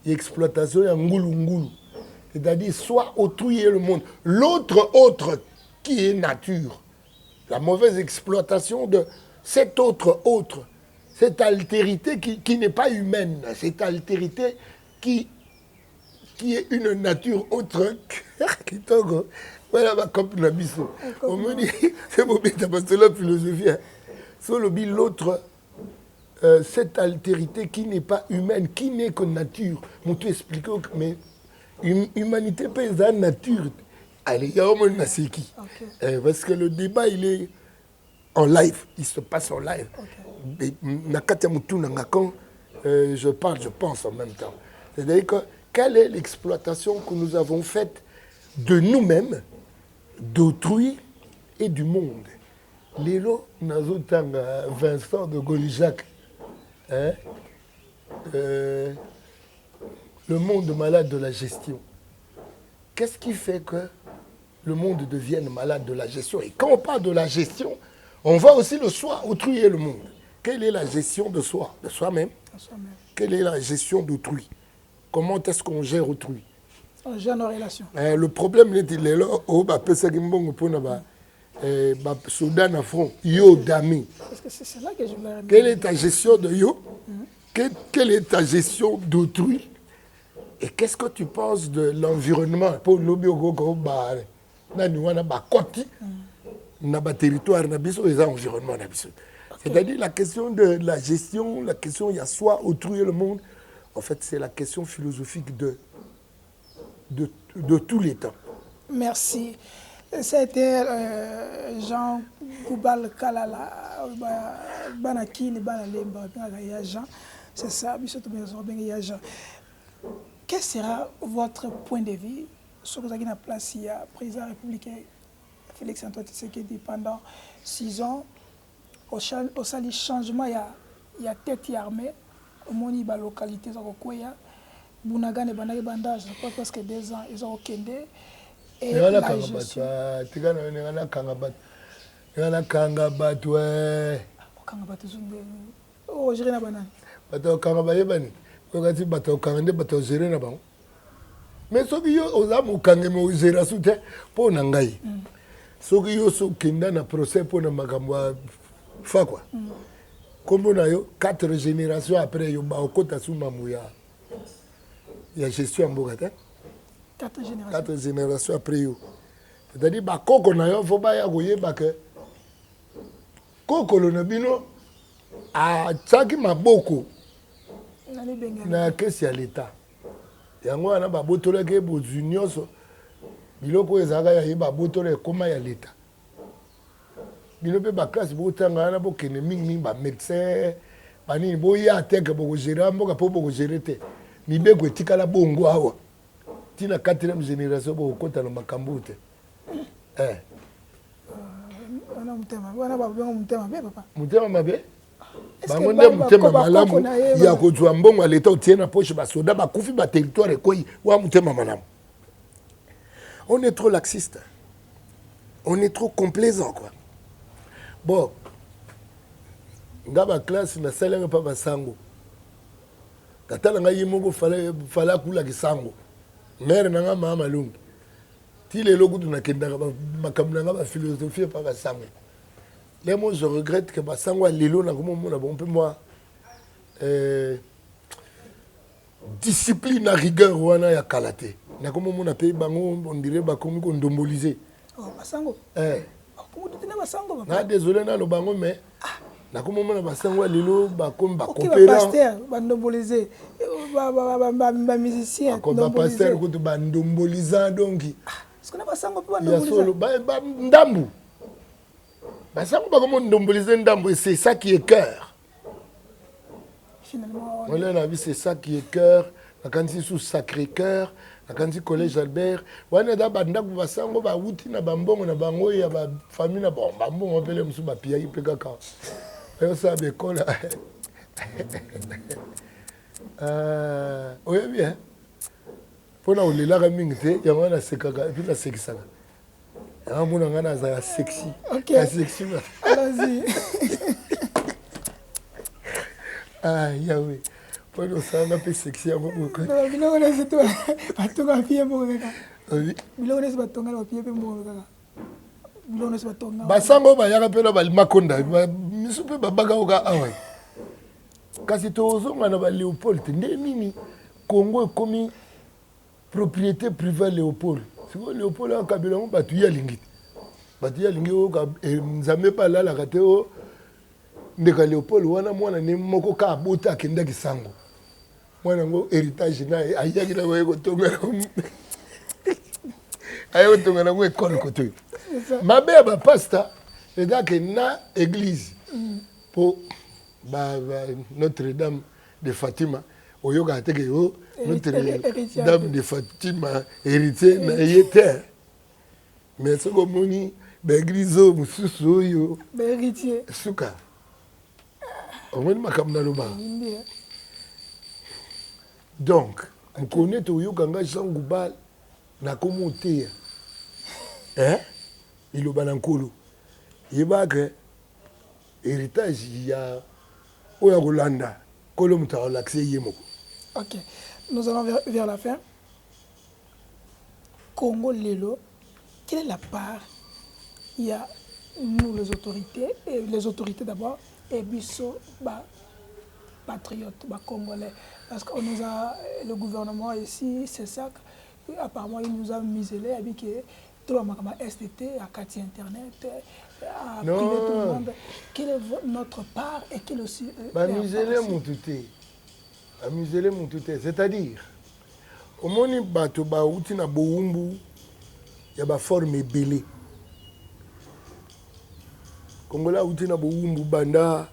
et exploitation et ngoulou. C'est-à-dire soit autrui et le monde. L'autre qui est nature. La mauvaise exploitation de cet autre. Cette altérité qui n'est pas humaine. Cette altérité qui est une nature autre. Voilà ma copine Nabiso. On me dit, c'est bon, parce que la philosophie. Sur l'autre, cette altérité qui n'est pas humaine, qui n'est que nature. On te explique, mais humanité pas la nature. Allez, il y a au moins qui. Parce que le débat, il est en live. Il se passe en live. Quand je parle, je pense en même temps. C'est-à-dire que quelle est l'exploitation que nous avons faite de nous-mêmes, d'autrui et du monde. Lélo, Nazotanga, Vincent de Gaulle-Jacques, le monde malade de la gestion. Qu'est-ce qui fait que le monde devienne malade de la gestion? Et quand on parle de la gestion, on voit aussi le soi, autrui et le monde. Quelle est la gestion de soi, de soi-même? Quelle est la gestion d'autrui? Comment est-ce qu'on gère autrui? On gère nos relations. Le problème, c'est que Soudan à front, yo dami. Parce que c'est là que je voulais. Quelle est ta gestion de yo? Quelle est ta gestion d'autrui? Et qu'est-ce que tu penses de l'environnement? Pour l'obiogo ba nani wana ba koti na ba territoire na biso et environnement na biso. C'est-à-dire la question de la gestion, la question il y a soi, autrui et le monde. En fait, c'est la question philosophique de tous les temps. Merci. C'était Jean Goubal Kalala, Banakini, Banalemba, Jean. C'est ça, Jean. Quel sera votre point de vue sur la place il y a président républicain Félix Antoine Tshisekedi pendant 6 ans? Au sali changement, il y a tête armée, au moins il y a localité, il y a Bunagane, bandage, parce que 2 ans, ils ont Okende. Et la gestion. Mais ce qui est aux âmes, quand on gère soutien pour Nangaï. Ce qui est au Kenda na procès pour na Magamwa fa quoi. Comme on a eu 4 générations après, il y a Maokota Soumamouya. il y a gestion en Bogota. 4 générations. 4 générations après eux. C'est-à-dire, bah, koko na yo, faut pas y avoir bah que koko le nabino a tsaki maboko na kesi ya l'État. Yango wana ba botola ke bo nyonso biloko ezaka ya ba botola koma ya l'État. Bino pe ba classe bo tanga na bo kene mingi ba médecin ba nini bo ya teke bo gérer mboka po bo gérer te. Mibeko etikala bongo awa. Tina 4e génération bo kota na makambo te. Mutema mabe bango nde mutema malamu ya kozwa mbongo l'État otie na poche basoda bakufi ba territoire ekoyi wa mutema malamu. On est trop laxiste, on est trop complaisant quoi. Bon nga ba classe na salenga pa basango katala nga yimoko fala kula kisango mère nanga mama lungi ti lelo kutu nakendaka makambo nanga baphilosophie pa basango. Là, moi, je regrette que basango a lelo na komo mona bon peu moi discipline à rigueur wana ya kalate na komo mona pe bango on dirait ba komi ko ndomboliser. Oh basango. Comment tu tenais basango papa? Na désolé na lo bango mais na komo mona basango lelo ba komi ba coopérant. Okay, pasteur ba ndomboliser ba musicien. Ko ba pasteur ko to ba ndombolisa donc. Est-ce qu'on a basango pe ba ndomboliser? Ya solo ba ndambu. Basango ba komo ndomboliser ndambu c'est ça qui est cœur. Finalement on a vu c'est ça qui est cœur. La canti sous Sacré-Cœur, la canti collège Albert. Wana da banda ku basango ba wuti na bambongo na bango ya ba famille na bon bambongo appelé musu ba pia ipe kaka. Yo sa be kola. Oye bien. Pona olela ka mingi te ya wana sekaka et puis la sekisaka. Ya mona ngana za sexy. OK. Sexy. Allons-y. Ah, Yahweh. Pona ça na pe sexy amo ko. Non, biloko na seto. Batonga pie mo kaka. Oui. Biloko na batonga na pie pe mo kaka. Biloko na batonga. Basango ba yaka pe na ba makonda. Misu pe babaka oka awa. Kasi tozonga na ba Léopold nde nini Congo ekomi propriété privée Léopold. Siko Léopold a kabila mo batu ya lingi. Batu ya lingi o ka nzambe pa la kate o ndeka Léopold wana mwana ne moko ka bota kenda kisango. Mwana ngo héritage na ayaki na ko tonga. Ayo tonga na ko école koto. Mabe ba pasta c'est-à-dire que na église pour Notre-Dame de Fatima oyoka teke yo Notre-Dame de Fatima héritier na yete mais ce que moni ba église o mususu oyo ba héritier suka on makamna loba donc on connaît to yoka nga Jean-Goubal na komote il oba na nkolo yeba que héritage ya oya kolanda kolo muta relaxer yemoko. OK. Nous allons vers la fin. Congo Lelo, quelle est la part il y a nous les autorités d'abord et biso ba patriotes ba congolais parce qu'on nous a le gouvernement ici c'est ça apparemment il nous a muselé avec tout le monde STT à quartier internet à priver tout le monde. Quelle est notre part et quelle aussi amuser mon tout c'est-à-dire au moni bato ba uti na boumbu ya ba forme belé Kongola uti na boumbu banda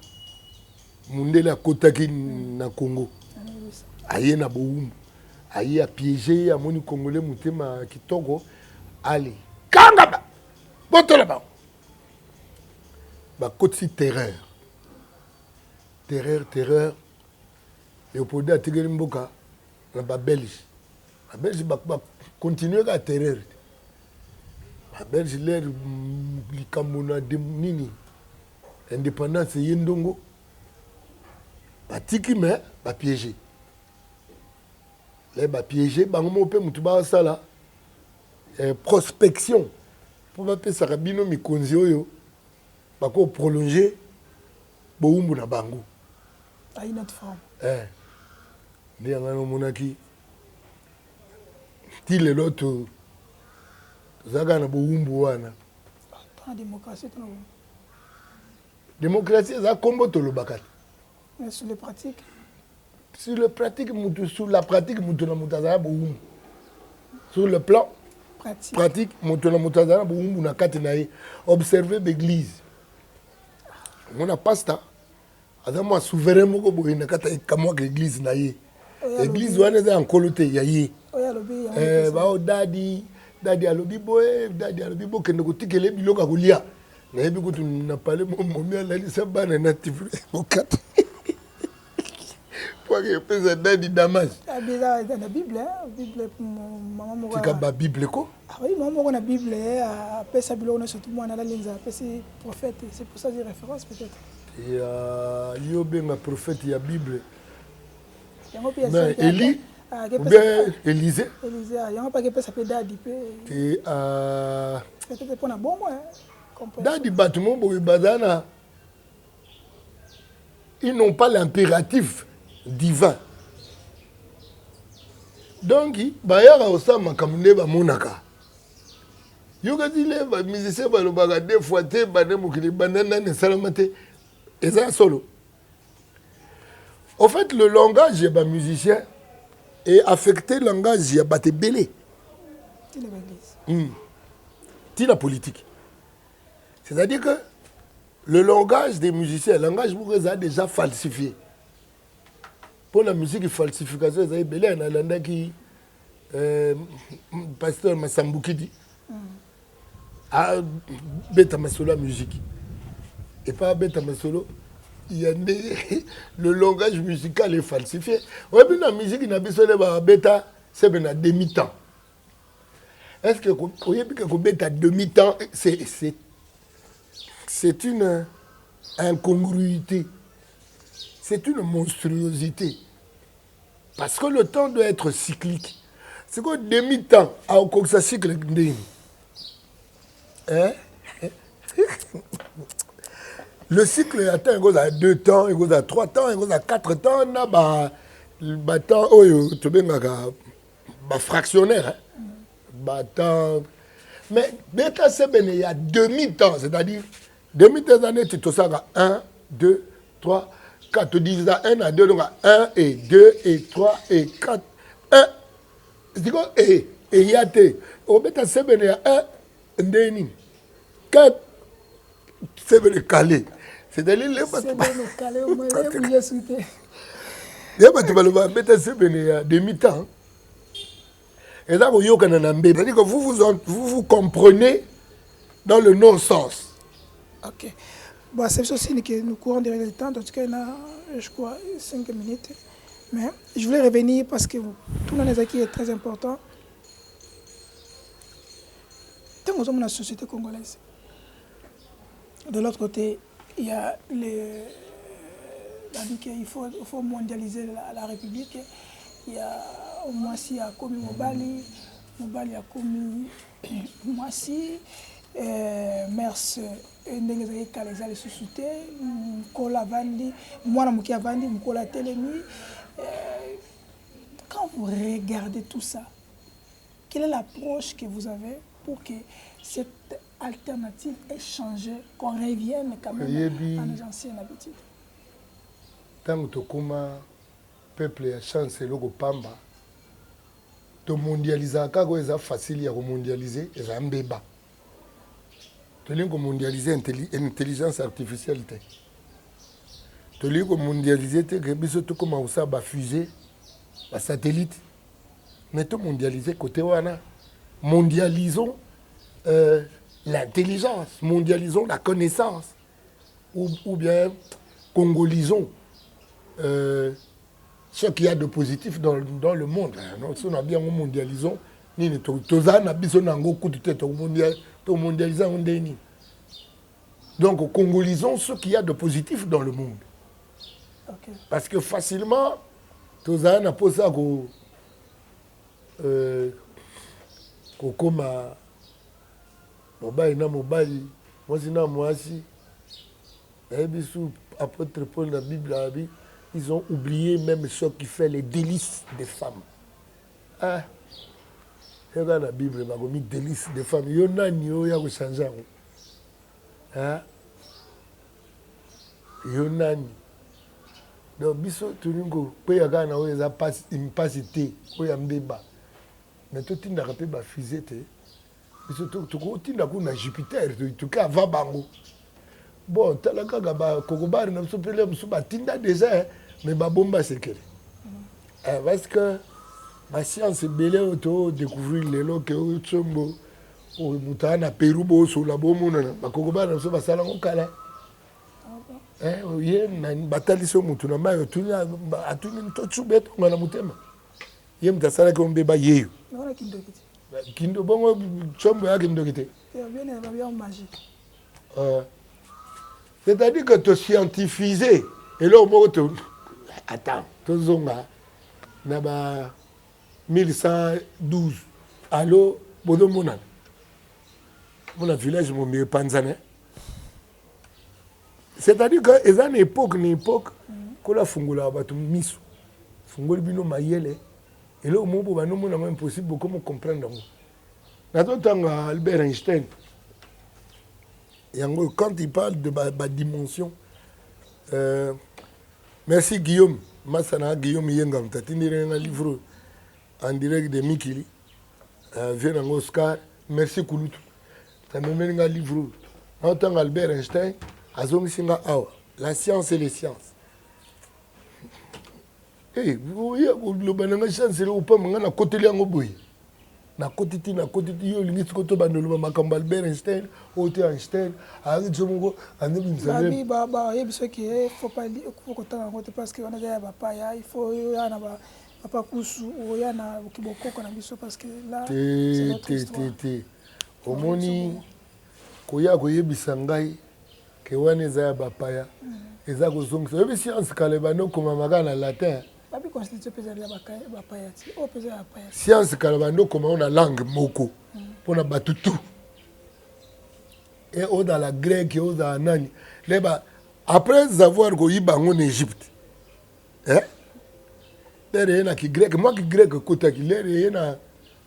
mundela kotaki na Congo aye na boumbu aye a piéger a moni congolais mutema kitoko ali kanga ba botola ba ba koti terreur et au poder à Tigre Mboka, la Belge. La Belge va continuer à terreur. La Belge, l'air, l'Ikamona de Nini, indépendance, Yendongo, va tiki, mais va piéger. Les va piéger, bango pe mutuba sala, prospection. Pour va pe sarabino mi konzio yo, va ko prolonger, boumbu na bango. À une autre forme. Ndi yanga no monaki ti lelo tozalaka na bowumbu wana démocratie eza kombo tolobaka te. Mais sur les pratiques. Sur la pratique mutu na mutu azala bowumbu. Sur le plan pratique mutu na mutu azala bowumbu na kati na ye. Observer l'église. On a pasta. Aza mwa souverain moko boye na kati ekamwaka église na ye. Église wana eza nkolo te ya ye. Bao dadi alobi boye, dadi alobi bo kende kotikele biloko kolia. Na yebi kutu na pale momi alalisa bana na tifle okata. Pour que pesa dadi damage. Ah bizarre dans la Bible hein, Bible maman moko. Tika ba Bible ko? Ah oui, maman moko na Bible pesa biloko na surtout moi na la linza pesa prophète, c'est pour ça j'ai référence peut-être. Et yo benga prophète ya Bible. Mais Élie ou bien Élisée. Élisée, il y a pas que pesa pe dadi pe. Et peut-être pour na bon moi. Dadi bâtiment boy bazana. Ils n'ont pas l'impératif divin. Donc, bayara osama kamune ba monaka. Yoga dile ba musicien ba lobaga deux fois te ba ne mokili banana ne salamate. Et ça solo. En fait, le langage des musiciens est affecté le langage des batebele. C'est la politique. C'est-à-dire que le langage des musiciens, le langage est déjà falsifié. Pour la musique, falsification, vous avez belé en Alanda qui pasteur Massambouki dit ah bêta masolo la musique et pas bêta masolo il y a le langage musical est falsifié. Ouais bien la musique n'a pas besoin de bêta c'est bien à demi-temps. Est-ce que vous voyez que bêta demi-temps c'est une incongruité. C'est une monstruosité. Parce que le temps doit être cyclique. C'est quoi demi-temps à un cycle de hein? Le cycle atteint à 2 temps, il à 3 temps, il à 4 temps, on a temps, tu es fractionnaire. Mais il y a demi-temps, c'est-à-dire demi-temps années, tu te sens à 1, 2, 3, 4, tu dis à 1, à 2, donc à 1 et 2 et 3 et 4. 1, c'est quoi? Et il y a T. Au bêta, c'est bien à 1, 2, 4, c'est bien calé. C'est-à-dire, les bêta, c'est bien demi-temps. Et là, c'est-à-dire que vous comprenez dans le non-sens. Ok. Bon, c'est aussi que nous courons derrière le temps, en tout cas, il y a, je crois, 5 minutes. Mais je voulais revenir parce que tout le monde est très important. Tant que nous sommes dans la société congolaise, de l'autre côté, il y a il faut mondialiser la République. Il y a au moins si à commis Mobali a commis moi si mers ndenge ezali kala ezali susu te mkola avandi mwana moke avandi mkola atelemi. Quand vous regardez tout ça, quelle est l'approche que vous avez pour que cette alternative ait changé, qu'on revienne quand même à nos anciennes habitudes? Tant que peuple a chance loko pamba to mondialiser kako eza facile ya ko mondialiser eza mbeba to lingo mondialiser intelligence artificielle te to lingo mondialiser te que biso to koma usa ba fusée ba satellite mais to mondialiser côté wana mondialisons l'intelligence, mondialisons la connaissance ou bien congolisons ce qu'il y a de positif dans le monde. Si on a bien mondialisé, donc congolisons ce qu'il y a de positif dans le monde. Okay. Parce que facilement, tous les gens posent ça comme mobile na mobile, moi c'est na moi si. Apôtre Paul dans la Bible, ils ont oublié même ce qui fait les délices des femmes. Hein? dans la Bible, il y a délice des femmes. Il y a un changé. Il y a un donc, biso tuningo, il y a une capacité, il y a un débat. Mais tout le monde a fait fusée. Biso tout le monde a Jupiter, tout le monde a bango. Bon, talaka gaba kokobari na biso pele biso batinda déjà, mais babomba sekele. Parce que la science est belle auto découvrir les lots que au Tsombo au Mutana Pérou bo sur la bomona ba kokobari na biso basala ngokala. Ye na batali so mutu na mayo tunya atuni ntotsu beto ngana mutema. Ye mtasala ko mbeba yeyo. Ngona kindokiti. Kindo bongo Tsombo yake ndokite. Bien bien magique. C'est-à-dire que tu scientifisé et là au moment tu attends, tu zonga na 1112 allo bodo mona. Mon village mon mieux panzane. C'est-à-dire que c'est une époque que la fungula batu misu. Fungoli bino mayele et là au moment où nous on impossible comment comprendre. Natotanga Albert Einstein. Quand il parle de ma dimension, merci Guillaume, Massana Guillaume Yengam, tu as un livre en direct de Mikili, vient en Oscar, merci Kouloutou, tu as même un livre, en tant qu'Albert Einstein, la science et les sciences. Eh, vous voyez, le chance, c'est le pas, mais on a côté de l'angoboy. Na kotiti yo lingisi koto bandolo makambo Albert Einstein ote Einstein ari zomongo ande bimsale ba yebiso ki faut pas faut kotanga kote parce que on a déjà papa ya il faut ya na ba papa kusu o ya na kiboko na biso parce que là c'est notre histoire omoni koya koyebisa ngai ke wana eza ya papa ya eza kozongisa yebi science kale bano koma magana latin. Science kalabando comment on a langue moko pour na batutu et on dans la grec et on dans nani leba après avoir goyiba en Égypte hein derrière na ki grec moi qui grec kota ki derrière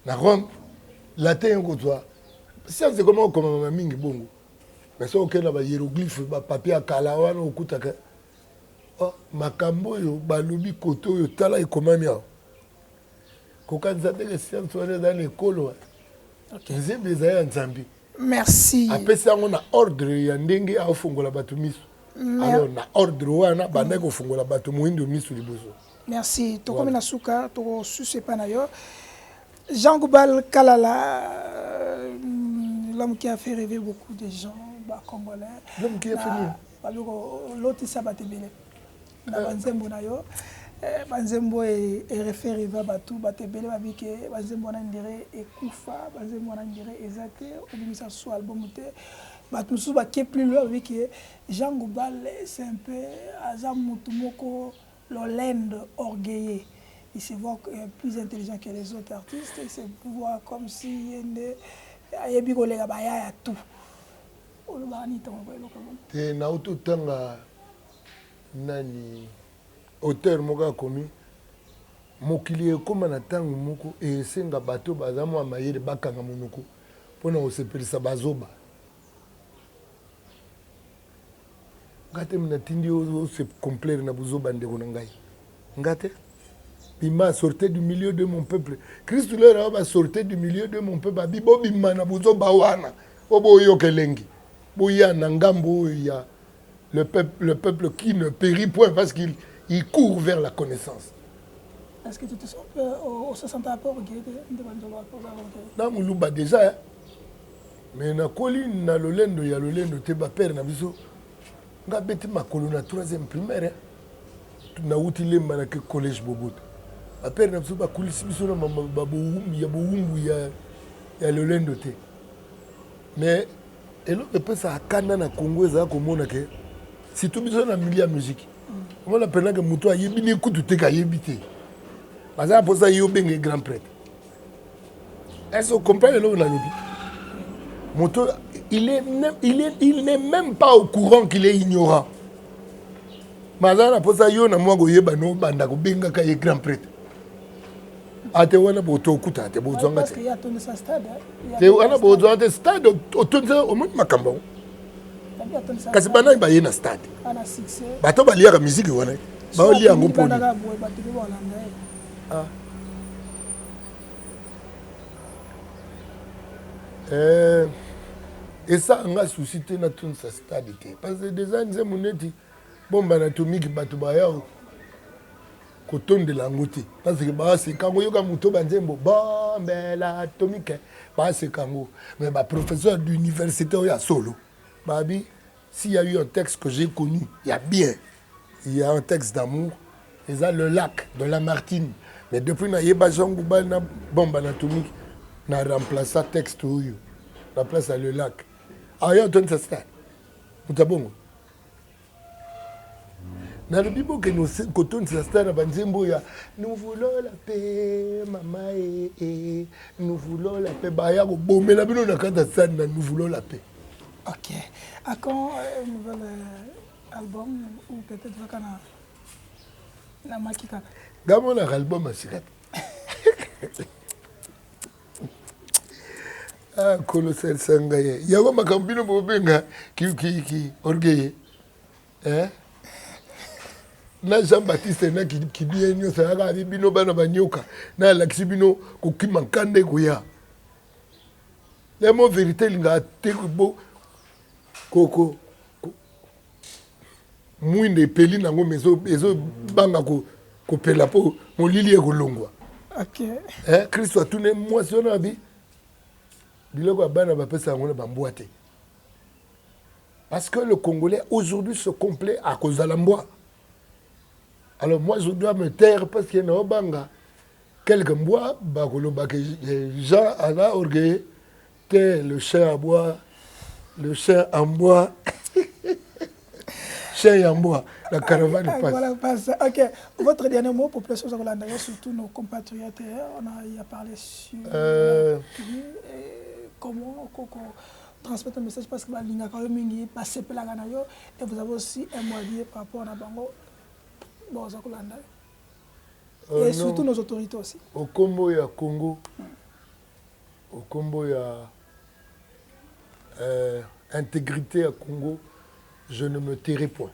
na Rome latin ko toi science comment mingi bongo mais ça aucun na ba hiéroglyphe ba papier akala wana okutaka makambo yo balobi koto yo tala ekomami awa kokanisa te ke science wana eza na ekolo nzembe eza ya nzambe merci apesi yango na ordre ya ndenge aofongola bato miso alors na ordre wana bandaki kofongola bato moyindo miso liboso. Merci tokomi na suka tokosusepa na yo Jean Goubal Kalala, l'homme qui a fait rêver beaucoup de gens congolais. L'homme qui a fait l'autre sabatebele na banzembo na yo banzembo e référé va batu batebele babike banzembo na ndire ekufa banzembo na ndire ezate obimisa so album te batu musu ba ke plus loin avec Jean Goubal c'est un peu azam mutu moko l'Olende orgueilleux. Il se voit plus intelligent que les autres artistes, il se voit comme si il y a tout. Te na auto tanga nani auteur moka komi mokili ekoma na tango moko esenga bato bazamo amayele bakanga monoko pona osepelisa bazoba ngate mna tindi o se complaire na buzoba ndeko na ngai ngate bima sortez du milieu de mon peuple Christ leur a sorti du milieu de mon peuple bibo bima na buzoba wana obo yokelengi boya na ngambo ya le peuple qui ne périt point parce qu'il court vers la connaissance. Est-ce que tu te sens au 60 rapport na mulumba déjà mais na colline na lolendo ya lolendo te ba père na biso nga beti makolo na 3e primaire na uti lemba na ke collège Boboto ba père na biso ba kulisi biso na boumbu ya lolendo te mais eloko epesa akanda na Congo eza komona ke surtout biso na milieu ya musique omona pena ke moto ayebi ni kutu te kayebi te baza posa yo benge grand prêtre est-ce que vous comprenez eloko na lobi moto il n'est même pas au courant qu'il est ignorant baza na posa yo na mwa koyeba no banda kobenga ka ye grand prêtre ate wana boto okuta ate bozwanga parce qu'il y a tourné sa stade. te wana bozwanga te stade otonza omoni makambo kasi bana baye na stade ana succès. bato baliaka musique wana baolia yango mponi esa nga souci te na tonisa stade te parce que déjà nze moneti bomba na atomique bato baya kotondela yango te parce que baseka yango yoka moto banzembo bombela atomique baseka yango mais baprofesseur d'université oyo ya solo babi s'il y a eu un texte que j'ai connu il y a bien il y a un texte d'amour et ça le lac de Lamartine mais depuis na yeba jango ba na bomba atomique na remplacer texte oyo la place à le lac ayo donne ça stade mutabongo na le bibo que nous coton ça stade banzembo ya nous voulons la paix maman et nous voulons la paix ba ya ko bomela bino na kanta stade na nous voulons la paix. OK. À quand un nouvel album ou peut-être vakana na makika gamo na album asikat ah colossal sangaye yago makambino bobenga ki orgueil na Jean-Baptiste na ki bien nyo sa ga bino bana banyoka na lakisi bino ko kimankande koya les mots vérité linga te bo koko mwinde peli nango mezo banga ko pela po molili ekolongwa. OK. Christ atune mwasi ona bi biloko bana bapesa yango na bamboite. Parce que le Congolais aujourd'hui se complaît à cause de la mboa. Alors moi je dois me taire parce qu'il y a banga quelques mboa bakolo bak Jean ala orgueil que le chien à bois le chien en bois chien en bois la caravane passe. Voilà, passe. OK. Votre dernier mot pour placer aux Hollandais, surtout nos compatriotes, on a parlé sur comment transmettre un message parce que l'Inga Mingi passe par la Ganayo et vous avez aussi un mot à dire par rapport à Bango. Bon, et surtout nos autorités aussi. Au Combo, il y a Congo. Au Combo, il y a intégrité à Congo. Je ne me tairai point.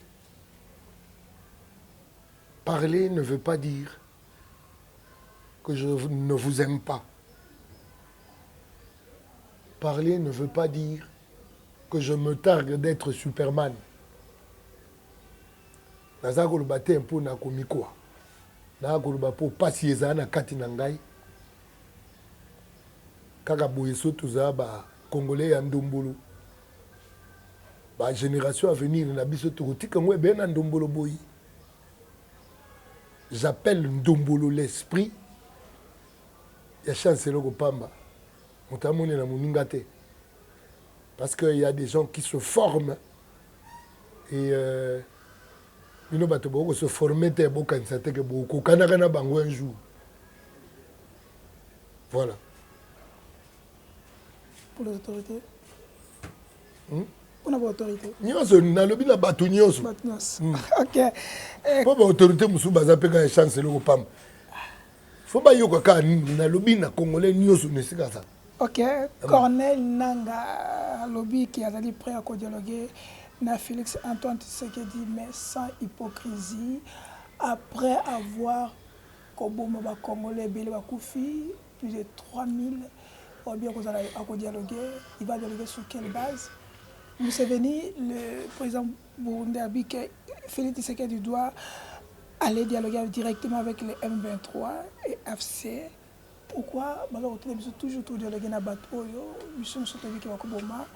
Parler ne veut pas dire que je ne vous aime pas. Parler ne veut pas dire que je me targue d'être Superman. Naza koloba te mpo na komikwa. Na koloba po pasi ezala na kati na ngai. Kaka boye so toza ba Congolais ya ndombolo. Ba génération à venir na biso tokotika ngwe be na ndombolo boyi. J'appelle ndombolo l'esprit. Ya chancelo ko pamba. Mutamone na muninga te. Parce qu'il y a des gens qui se forment et ils ne peuvent pas se former pour un jour. Voilà. Pour les autorités Pour les autorités OK. Pour les autorités, il faut que les chances le pam. Faut pas que na lobi na Congolais nyoso nesika ça. OK. Corneille Nanga lobby qui a été prêt à dialoguer. Na Félix Antoine Tshisekedi mais sans hypocrisie après avoir Koboma ba Congolais belé ba Koufi plus de 3000 ou bien qu'on a dialoguer il va dialoguer sur quelle base Museveni le président burundais a dit que Félix Tshisekedi doit aller dialoguer directement avec les M23 et AFC. Pourquoi toujours dialoguer na bateau yo mission sotobi ki ba Koboma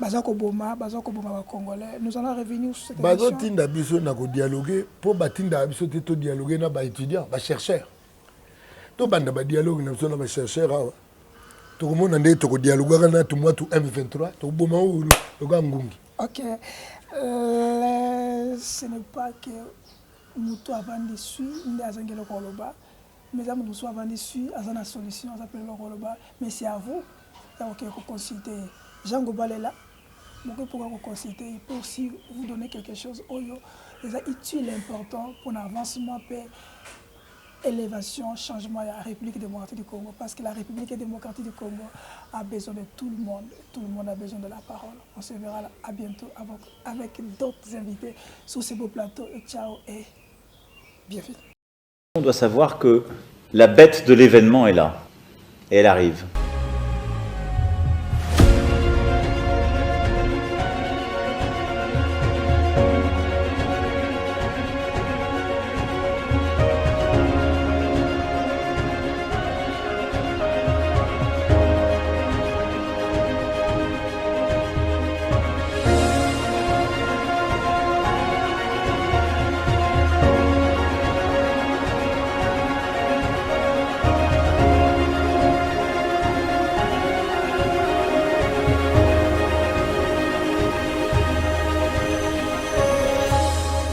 Bazako Boma Congolais. Nous allons revenir sur cette question. Bazo tinda biso na ko dialoguer pour batinda biso to dialoguer na ba étudiants, ba chercheurs. To banda ba dialogue na biso na ba chercheurs awa. To ko mona ndé to ko dialoguer na to moi to M23, to boma ou to ga ngungi. OK. Ce n'est pas que muto avant dessus, ndazangelo koloba. Mais amu muto avant dessus, azana solution, azapela koloba, mais c'est à vous. Donc il faut consulter Jean Gobalela. Beaucoup pourra vous consulter, il peut aussi vous donner quelque chose. Oyo, c'est utile, important pour l'avancement élévation, changement à la République démocratique du Congo. Parce que la République démocratique du Congo a besoin de tout le monde. Tout le monde a besoin de la parole. On se verra à bientôt avec d'autres invités sur ce beau plateau. Et ciao et bienvenue. On doit savoir que la bête de l'événement est là. Et elle arrive.